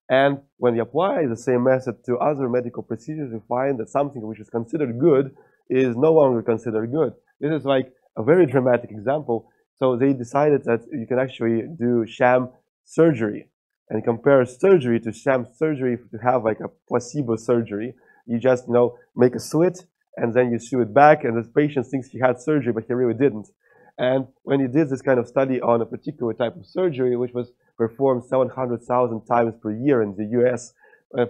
And when you apply the same method to other medical procedures, you find that something which is considered good is no longer considered good. This is like a very dramatic example. So they decided that you can actually do sham surgery and compare surgery to sham surgery to have like a placebo surgery. You just, make a slit and then you sew it back and the patient thinks he had surgery, but he really didn't. And when he did this kind of study on a particular type of surgery, which was performed 700,000 times per year in the US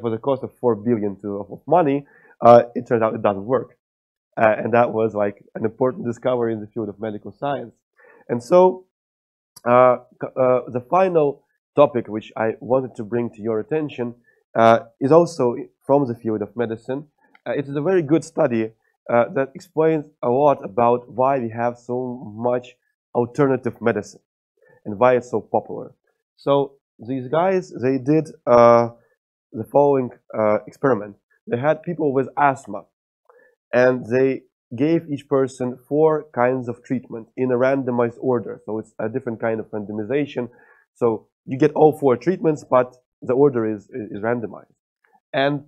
for the cost of $4 billion of money, it turned out it doesn't work. And that was like an important discovery in the field of medical science. And so the final topic which I wanted to bring to your attention is also from the field of medicine. It is a very good study that explains a lot about why we have so much alternative medicine and why it's so popular. So these guys, they did the following experiment. They had people with asthma, and they gave each person 4 kinds of treatment in a randomized order. So it's a different kind of randomization. So you get all 4 treatments, but the order is randomized. And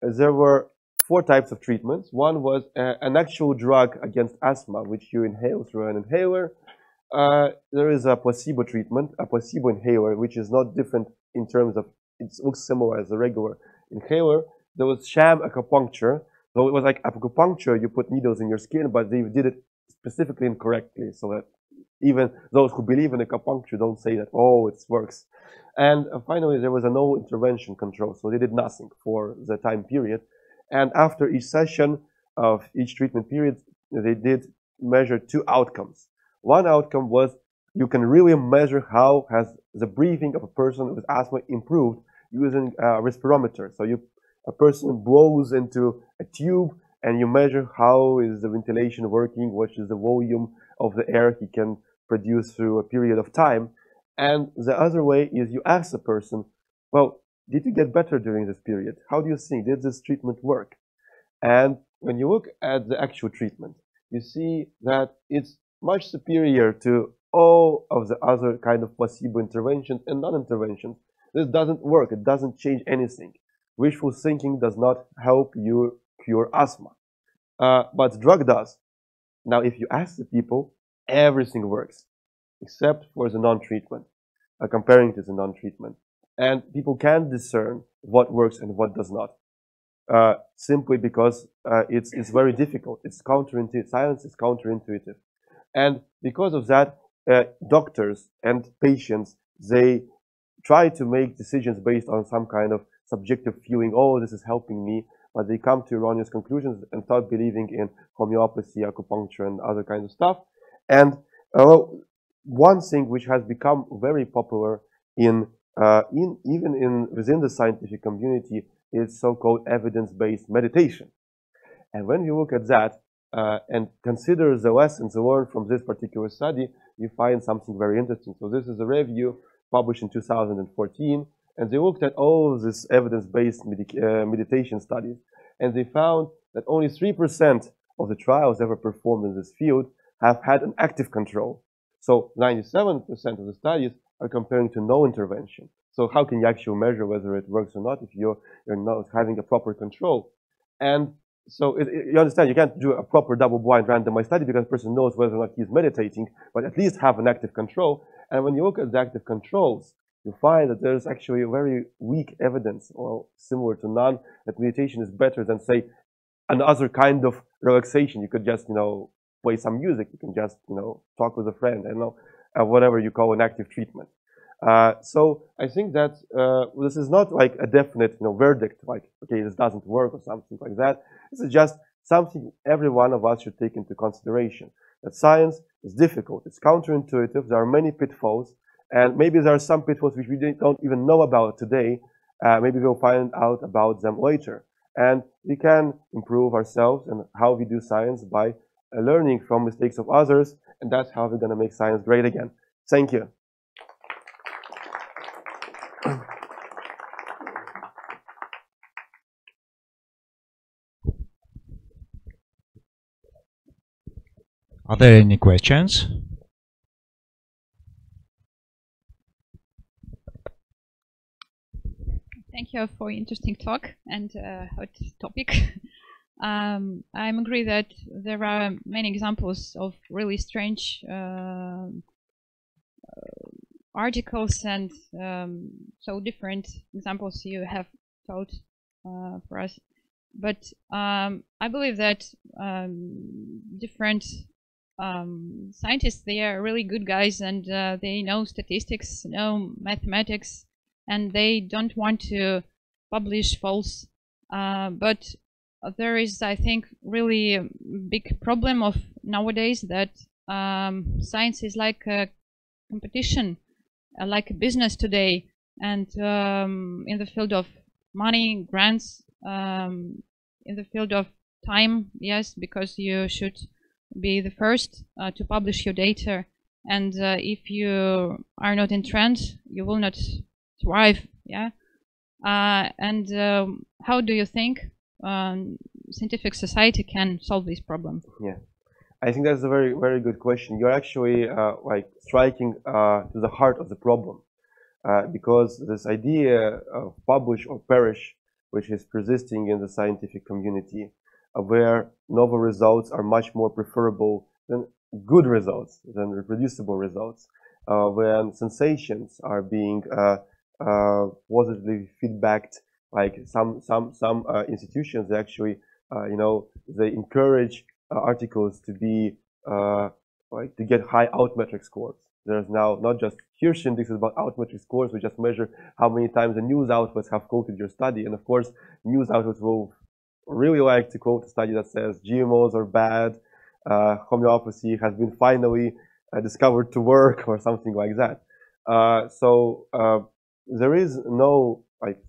there were 4 types of treatments. One was an actual drug against asthma, which you inhale through an inhaler. There is a placebo treatment, a placebo inhaler, which is not different in terms of, it looks similar as a regular inhaler. There was sham acupuncture. So it was like acupuncture, you put needles in your skin, but they did it specifically incorrectly, so that even those who believe in acupuncture don't say that, oh, it works. And finally, there was a no intervention control, so they did nothing for the time period. And after each session of each treatment period, they did measure 2 outcomes. One outcome was you can really measure how has the breathing of a person with asthma improved using a respirometer. So a person blows into a tube and you measure how is the ventilation working, what is the volume of the air he can produce through a period of time. And the other way is you ask the person, well, did you get better during this period? How do you think? Did this treatment work? And when you look at the actual treatment, you see that it's much superior to all of the other kind of placebo interventions and non-interventions. This doesn't work. It doesn't change anything. Wishful thinking does not help you cure asthma. But drug does. Now, if you ask the people, everything works, except for the non-treatment, comparing to the non-treatment. And people can discern what works and what does not, simply because it's very difficult. It's counterintuitive. Science is counterintuitive. And because of that, doctors and patients, they try to make decisions based on some kind of subjective feeling, oh, this is helping me, but they come to erroneous conclusions and start believing in homeopathy, acupuncture, and other kinds of stuff. And one thing which has become very popular even within the scientific community is so-called evidence-based meditation. And when you look at that and consider the lessons learned from this particular study, you find something very interesting. So this is a review published in 2014, and they looked at all of these evidence-based meditation studies, and they found that only 3% of the trials ever performed in this field have had an active control. So 97% of the studies are comparing to no intervention. So how can you actually measure whether it works or not if you're not having a proper control? And so you understand, you can't do a proper double-blind randomized study because the person knows whether or not he's meditating, but at least have an active control. And when you look at the active controls, you find that there's actually very weak evidence, or similar to none, that meditation is better than, say, another kind of relaxation. You could just, play some music. You can just, talk with a friend, whatever you call an active treatment. So I think that this is not like a definite, verdict, like, okay, this doesn't work or something like that. This is just something every one of us should take into consideration. That science is difficult. It's counterintuitive. There are many pitfalls. And maybe there are some pitfalls which we don't even know about today. Maybe we'll find out about them later. And we can improve ourselves and how we do science by learning from mistakes of others. And that's how we're going to make science great again. Thank you. Are there any questions? Thank you for interesting talk and hot topic. I agree that there are many examples of really strange articles and so different examples you have told for us. But I believe that different scientists, they are really good guys, and they know statistics, know mathematics, and they don't want to publish false. But there is, I think, really a big problem of nowadays that science is like a competition, like a business today, and in the field of money, grants, in the field of time, yes, because you should be the first to publish your data, and if you are not in trend, you will not thrive. Yeah. And how do you think scientific society can solve this problem? Yeah, I think that's a very, very good question. You're actually like striking to the heart of the problem, because this idea of publish or perish, which is persisting in the scientific community, where novel results are much more preferable than good results, than reproducible results, when sensations are being positively feedbacked, like some institutions actually, they encourage articles to be like to get high outmetric scores. There's now not just Hirsch indexes, but outmetric scores. We just measure how many times the news outlets have quoted your study, and of course, news outlets will really like to quote a study that says GMOs are bad, homeopathy has been finally discovered to work, or something like that. So there is no like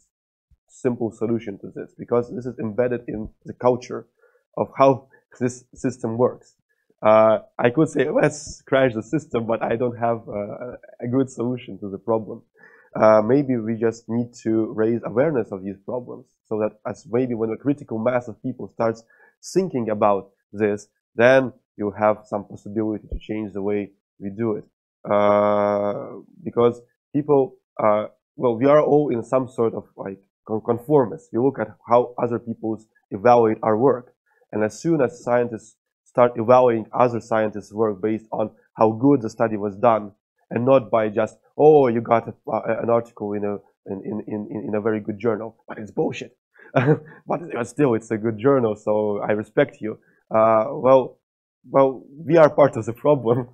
simple solution to this, because this is embedded in the culture of how this system works. I could say, let's crash the system, but I don't have a good solution to the problem. Maybe we just need to raise awareness of these problems, so that as maybe when a critical mass of people starts thinking about this, then you have some possibility to change the way we do it. Because people, well, we are all in some sort of like conformists. We look at how other people evaluate our work. And as soon as scientists start evaluating other scientists' work based on how good the study was done, and not by just, oh, you got an article in a very good journal, but it's bullshit. But still, it's a good journal, so I respect you. Well, we are part of the problem,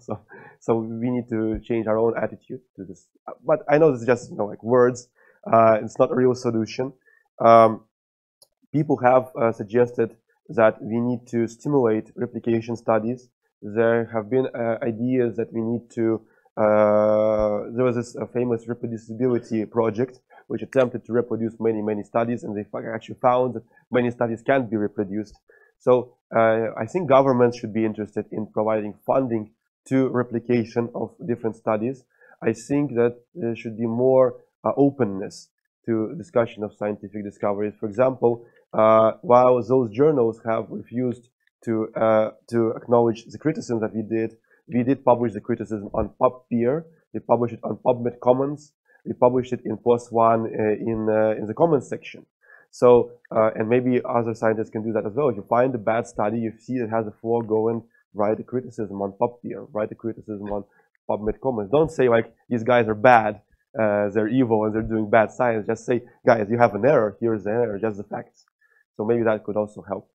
so we need to change our own attitude to this. But I know this is just like words. It's not a real solution. People have suggested that we need to stimulate replication studies. There have been ideas that we need to. There was this famous reproducibility project, which attempted to reproduce many studies, and they actually found that many studies can't be reproduced. So I think governments should be interested in providing funding to replication of different studies. I think that there should be more openness to discussion of scientific discoveries. For example, while those journals have refused to acknowledge the criticism that we did publish the criticism on PubPeer. we publish it on PubMed Commons, we publish it in Post One in the comments section. So, and maybe other scientists can do that as well. If you find a bad study, you see it has a flaw, go and write a criticism on PubPeer, write a criticism on PubMed Commons. Don't say like, these guys are bad, they're evil and they're doing bad science. Just say, guys, you have an error, here's the error, just the facts. So maybe that could also help.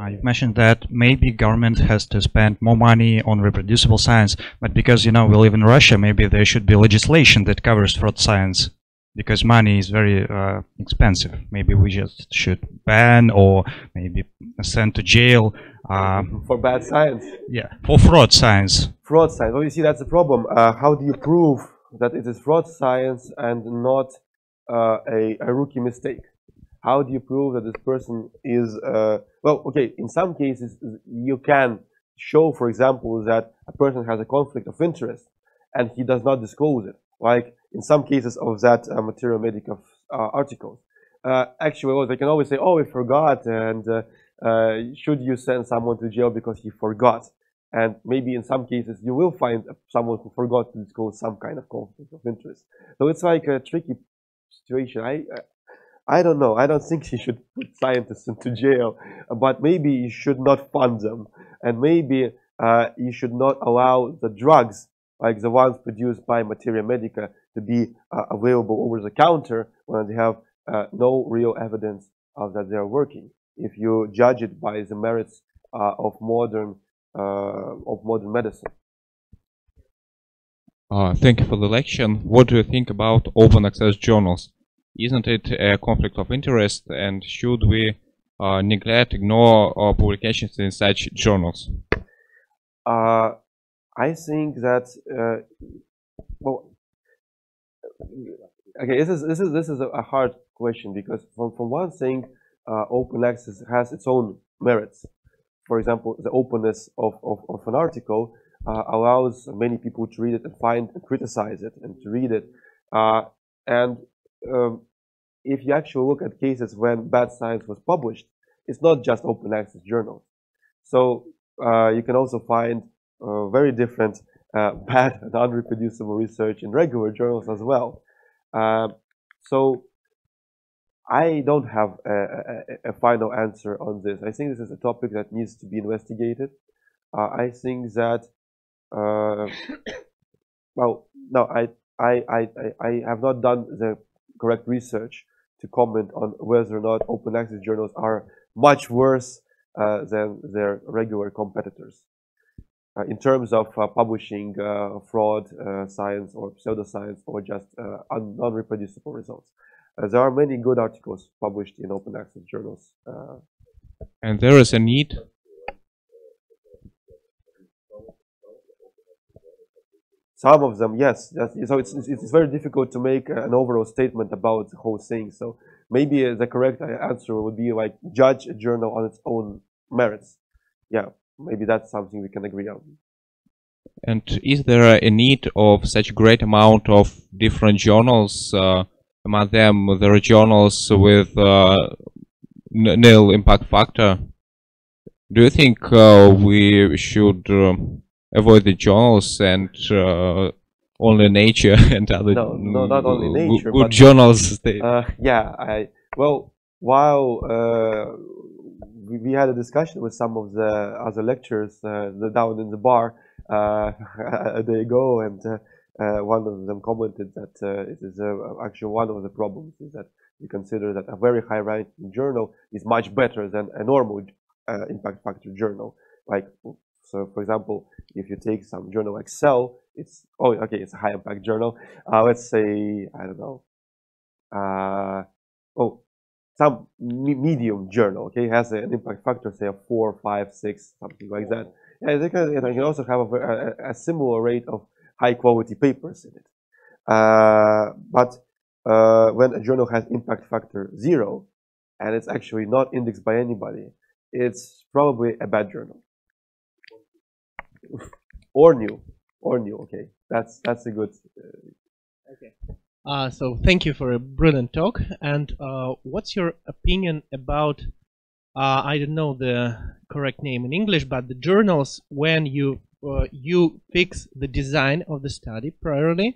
You've mentioned that maybe government has to spend more money on reproducible science, but because, you know, we live in Russia, maybe there should be legislation that covers fraud science, because money is very expensive. Maybe we just should ban or maybe send to jail. For bad science? Yeah, for fraud science. Fraud science. Well, you see, that's the problem. How do you prove that it is fraud science and not a rookie mistake? How do you prove that this person is, well, okay, in some cases, you can show, for example, that a person has a conflict of interest and he does not disclose it. Like in some cases of that Material Medica articles. Actually, well, they can always say, oh, we forgot, and should you send someone to jail because he forgot? And maybe in some cases, you will find someone who forgot to disclose some kind of conflict of interest. So it's like a tricky situation. I don't know. I don't think you should put scientists into jail, but maybe you should not fund them. And maybe you should not allow the drugs, like the ones produced by Materia Medica, to be available over the counter when they have no real evidence of that they are working. If you judge it by the merits of modern medicine. Thank you for the lecture. What do you think about open access journals? Isn't it a conflict of interest, and should we ignore publications in such journals? I think that well, okay, this is a hard question, because from one thing, open access has its own merits. For example, the openness of an article allows many people to read it and find and criticize it and to read it. If you actually look at cases when bad science was published, it's not just open access journals. So you can also find very different bad and unreproducible research in regular journals as well. So I don't have a final answer on this. I think this is a topic that needs to be investigated. I think that well, no, I have not done the correct research to comment on whether or not open access journals are much worse than their regular competitors in terms of publishing fraud science or pseudoscience or just non-reproducible results. There are many good articles published in open access journals. And there is a need. Some of them, yes. So it's very difficult to make an overall statement about the whole thing. So maybe the correct answer would be like judge a journal on its own merits. Yeah, maybe that's something we can agree on. And is there a need of such great amount of different journals? Among them, there are journals with nil impact factor. Do you think we should avoid the journals and only Nature and other no, not only Nature, good but journals? Yeah, well, while we had a discussion with some of the other lecturers down in the bar a day ago, and one of them commented that it is actually one of the problems is that we consider that a very high-ranking journal is much better than a normal impact factor journal. Like, so for example, if you take some journal like Cell, it's it's a high impact journal. Let's say, I don't know, some medium journal, okay, has an impact factor, say, of 4, 5, 6, something like that. Yeah, they can also have a similar rate of high quality papers in it. But when a journal has impact factor 0 and it's actually not indexed by anybody, it's probably a bad journal. or new, okay. That's a good. Okay. So thank you for a brilliant talk. And what's your opinion about, I don't know the correct name in English, but the journals when you you fix the design of the study priorly,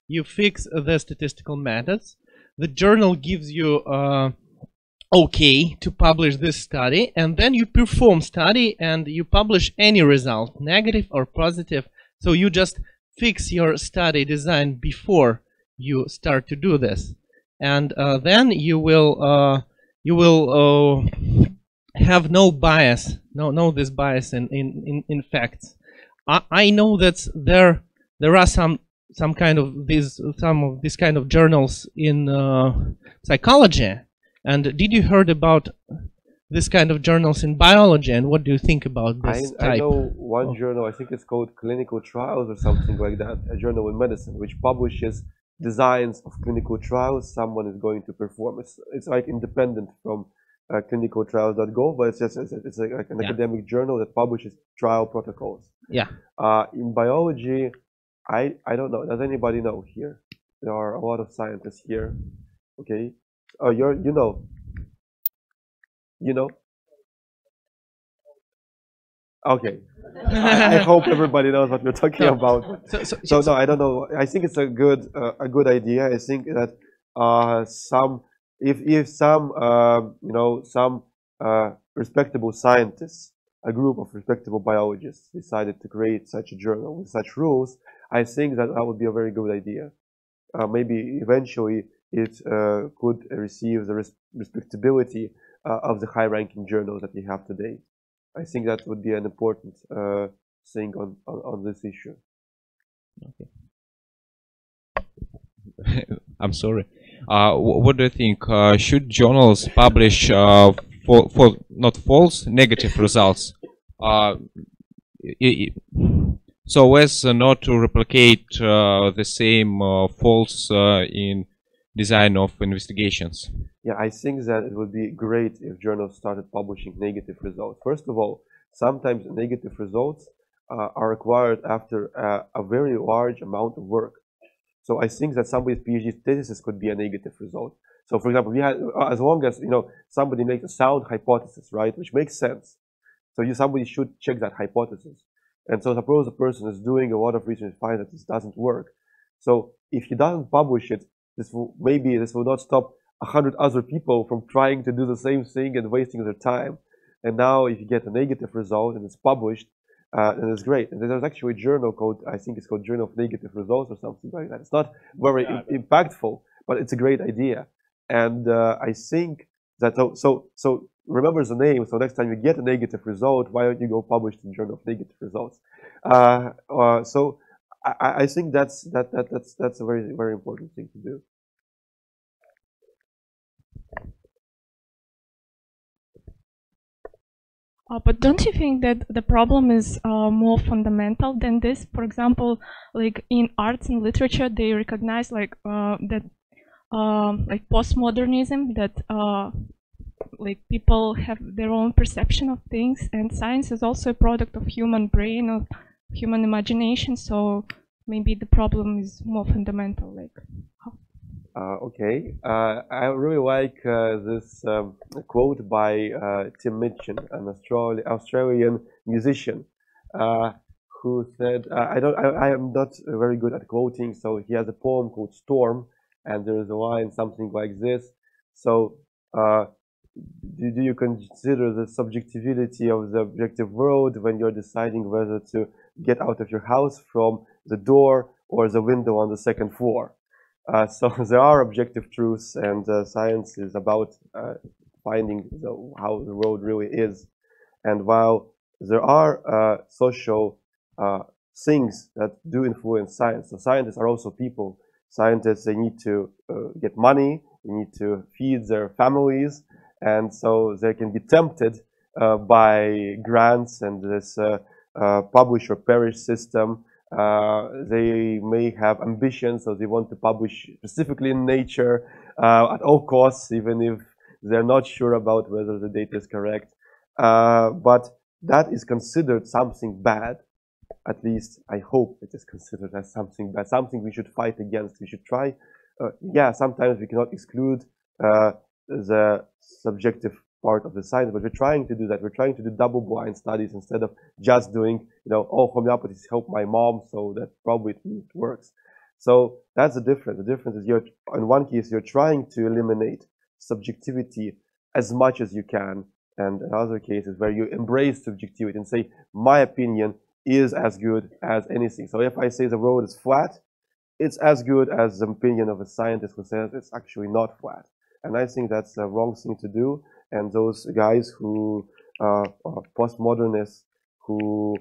you fix the statistical methods, the journal gives you okay to publish this study, and then you perform study and you publish any result, negative or positive. So you just fix your study design before you start to do this, and then you will have no bias, no this bias in facts. I know that there are some kind of these kind of journals in psychology. And did you heard about this kind of journals in biology? And what do you think about this type? I know one journal, I think it's called Clinical Trials or something like that, a journal in medicine, which publishes designs of clinical trials someone is going to perform. It's like independent from clinicaltrials.gov, but it's like an academic journal that publishes trial protocols. Yeah. In biology, I don't know. Does anybody know here? There are a lot of scientists here. Okay. Oh, you know. Okay. I hope everybody knows what we're talking about. So no, I don't know. I think it's a good idea. I think that some respectable scientists, a group of respectable biologists, decided to create such a journal with such rules, I think that would be a very good idea. Maybe eventually it could receive the respectability of the high-ranking journals that we have today. I think that would be an important thing on this issue. Okay. I'm sorry. What do you think? Should journals publish for not false, negative results? So as not to replicate the same false in design of investigations. Yeah, I think that it would be great if journals started publishing negative results. First of all, sometimes negative results are required after a very large amount of work. So I think that somebody's PhD thesis could be a negative result. So for example, as long as somebody makes a sound hypothesis, right, which makes sense. So somebody should check that hypothesis. And so suppose a person is doing a lot of research and finds that this doesn't work. So if he doesn't publish it, this will not stop 100 other people from trying to do the same thing and wasting their time. And now if you get a negative result and it's published, then it's great. And there's actually a journal called, I think it's called Journal of Negative Results or something like that. It's not very impactful, but it's a great idea. And I think that, so remember the name, so next time you get a negative result, why don't you go publish in Journal of Negative Results? So I think that's a very, very important thing to do. But don't you think that the problem is more fundamental than this? For example, like in arts and literature, they recognize like that like postmodernism, that like people have their own perception of things, and science is also a product of human brain, of human imagination. So maybe the problem is more fundamental. Like, okay, I really like this quote by Tim Minchin, an Australian musician, who said, I am not very good at quoting, so he has a poem called Storm, and there is a line something like this. So, do you consider the subjectivity of the objective world when you're deciding whether to get out of your house from the door or the window on the second floor? So there are objective truths, and science is about finding how the world really is. And while there are social things that do influence science, so scientists are also people. Scientists, they need to get money, they need to feed their families, and so they can be tempted by grants and this publish or perish system. They may have ambitions, so they want to publish specifically in Nature at all costs, even if they're not sure about whether the data is correct. But that is considered something bad. At least I hope it is considered as something bad, something we should fight against. We should try. Yeah, sometimes we cannot exclude the subjective part of the science, but we're trying to do that. We're trying to do double-blind studies instead of just doing, oh, homeopathy helped my mom, so that probably it works. So that's the difference. The difference is in one case, you're trying to eliminate subjectivity as much as you can, and in other cases where you embrace subjectivity and say, my opinion is as good as anything. So if I say the road is flat, it's as good as the opinion of a scientist who says it's actually not flat. And I think that's a wrong thing to do. And those guys who are postmodernists who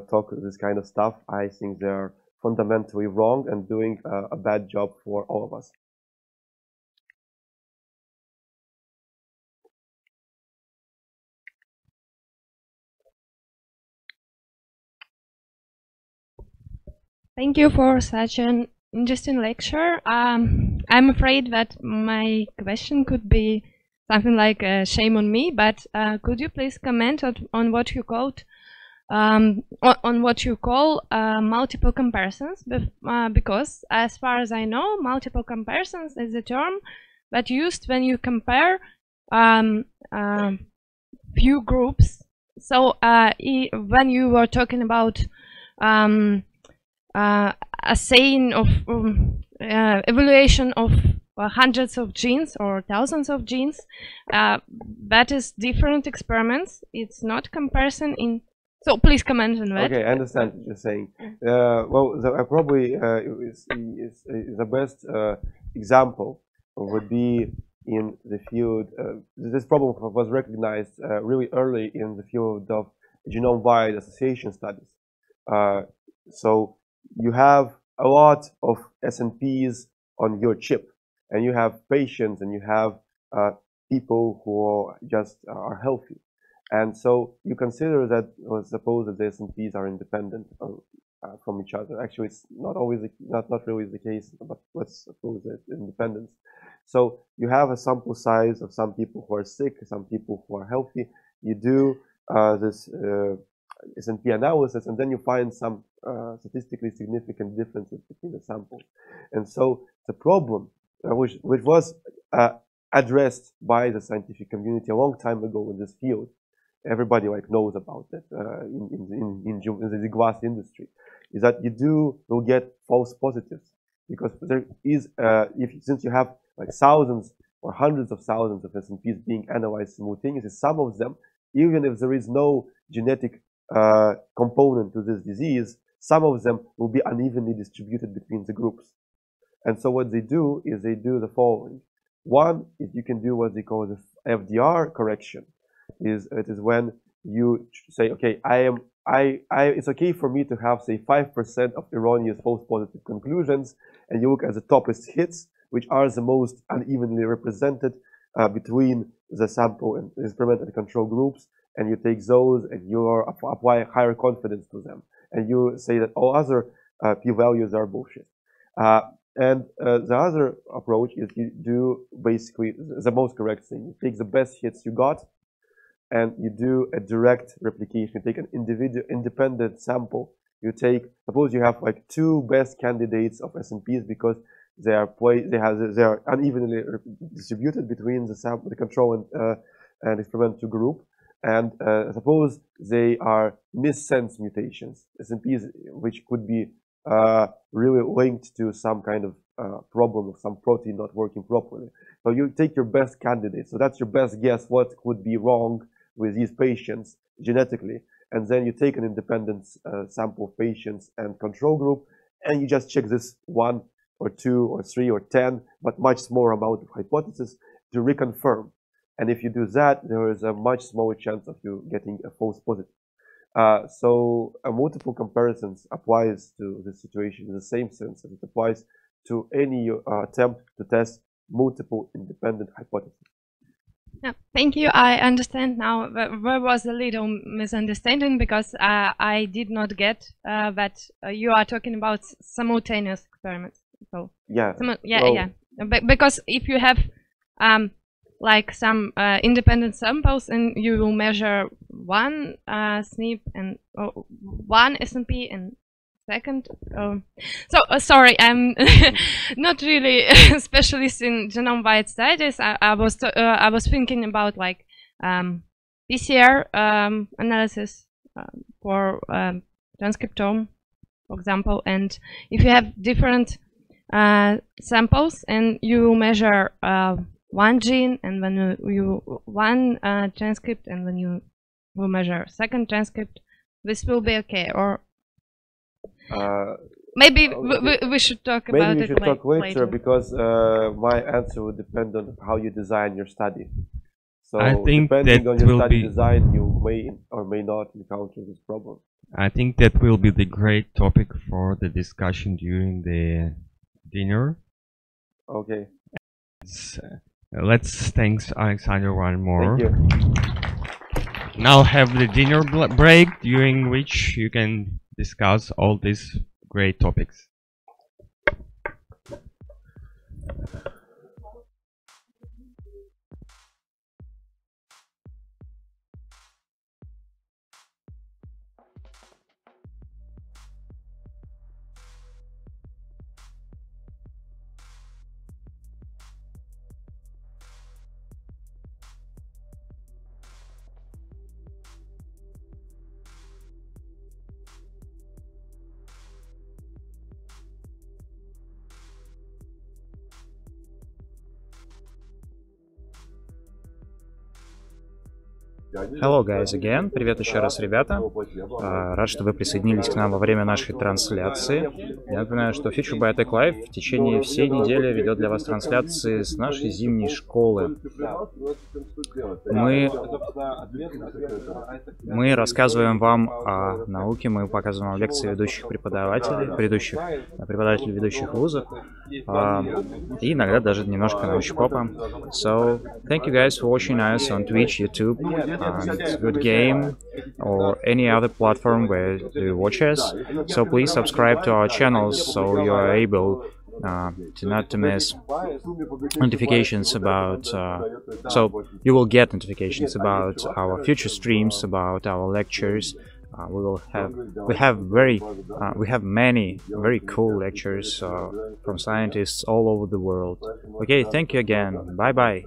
talk this kind of stuff, I think they're fundamentally wrong and doing a bad job for all of us. Thank you for such an interesting lecture. I'm afraid that my question could be something like shame on me, but could you please comment on what you called on what you call multiple comparisons? Because as far as I know, multiple comparisons is a term that used when you compare few groups. So when you were talking about assaying of evaluation of hundreds of genes or thousands of genes, that is different experiments. It's not comparison in. So please comment on that. Okay, I understand what you're saying. Well, probably is the best example would be in the field. This problem was recognized really early in the field of genome-wide association studies. So you have a lot of SNPs on your chip, and you have patients, and you have people who just are healthy. And so you consider that, or suppose that the SNPs are independent from each other. Actually, it's not always, not really the case, but let's suppose that independence. So you have a sample size of some people who are sick, some people who are healthy. You do this SNP analysis, and then you find some statistically significant differences between the samples. And so the problem, which was addressed by the scientific community a long time ago in this field, everybody knows about it in the glass industry, is that you will get false positives, because there is since you have thousands or hundreds of thousands of SNPs being analyzed simultaneously, some of them, even if there is no genetic component to this disease, some of them will be unevenly distributed between the groups. And so what they do is they do the following. One is you can do what they call the Fdr correction. It is when you say, okay, it's okay for me to have, say, 5% of erroneous false positive conclusions, and you look at the toppest hits, which are the most unevenly represented between the sample and experimental control groups, and you take those and you apply higher confidence to them, and you say that all other p-values are bullshit. And the other approach is you do basically the most correct thing. You take the best hits you got, and you do a direct replication. You take an independent sample. You take, suppose you have two best candidates of SNPs because they are unevenly distributed between the sample, the control and experimental group. And suppose they are missense mutations, SNPs which could be really linked to some kind of problem of some protein not working properly. So you take your best candidate. So that's your best guess what could be wrong with these patients genetically. And then you take an independent sample of patients and control group, and you just check this 1 or 2 or 3 or 10, but much smaller amount of hypothesis to reconfirm. And if you do that, there is a much smaller chance of you getting a false positive. So multiple comparisons applies to this situation in the same sense as it applies to any attempt to test multiple independent hypotheses. Yeah, thank you. I understand now. There was a little misunderstanding because I did not get that you are talking about simultaneous experiments. So yeah, because if you have some independent samples and you will measure one SNP and one SNP and second. Sorry, I'm not really a specialist in genome-wide studies. I was thinking about PCR analysis for transcriptome, for example. And if you have different samples and you measure one gene, and when you one transcript, and when you will measure second transcript, this will be okay. Or maybe we should talk about it later. Maybe we should talk later, because my answer would depend on how you design your study. So I think depending that on your will study be design, you may or may not encounter this problem. I think that will be the great topic for the discussion during the dinner. Okay. Let's thanks Alexander one more. Thank you. Now have the dinner break, during which you can discuss all these great topics. Hello guys again, привет еще раз, ребята. Рад, что вы присоединились к нам во время нашей трансляции. Я напоминаю, что Future Biotech Live в течение всей недели ведет для вас трансляции с нашей зимней школы. Мы рассказываем вам о науке, мы показываем вам лекции ведущих преподавателей, ведущих вузов, и иногда даже немножко научпопа. So, thank you guys for watching us on Twitch, YouTube, and Good Game, or any other platform where you watch us. So please subscribe to our channels so you are able not to miss notifications about so you will get notifications about our future streams, about our lectures. We have many very cool lectures from scientists all over the world. Okay, thank you again. Bye bye.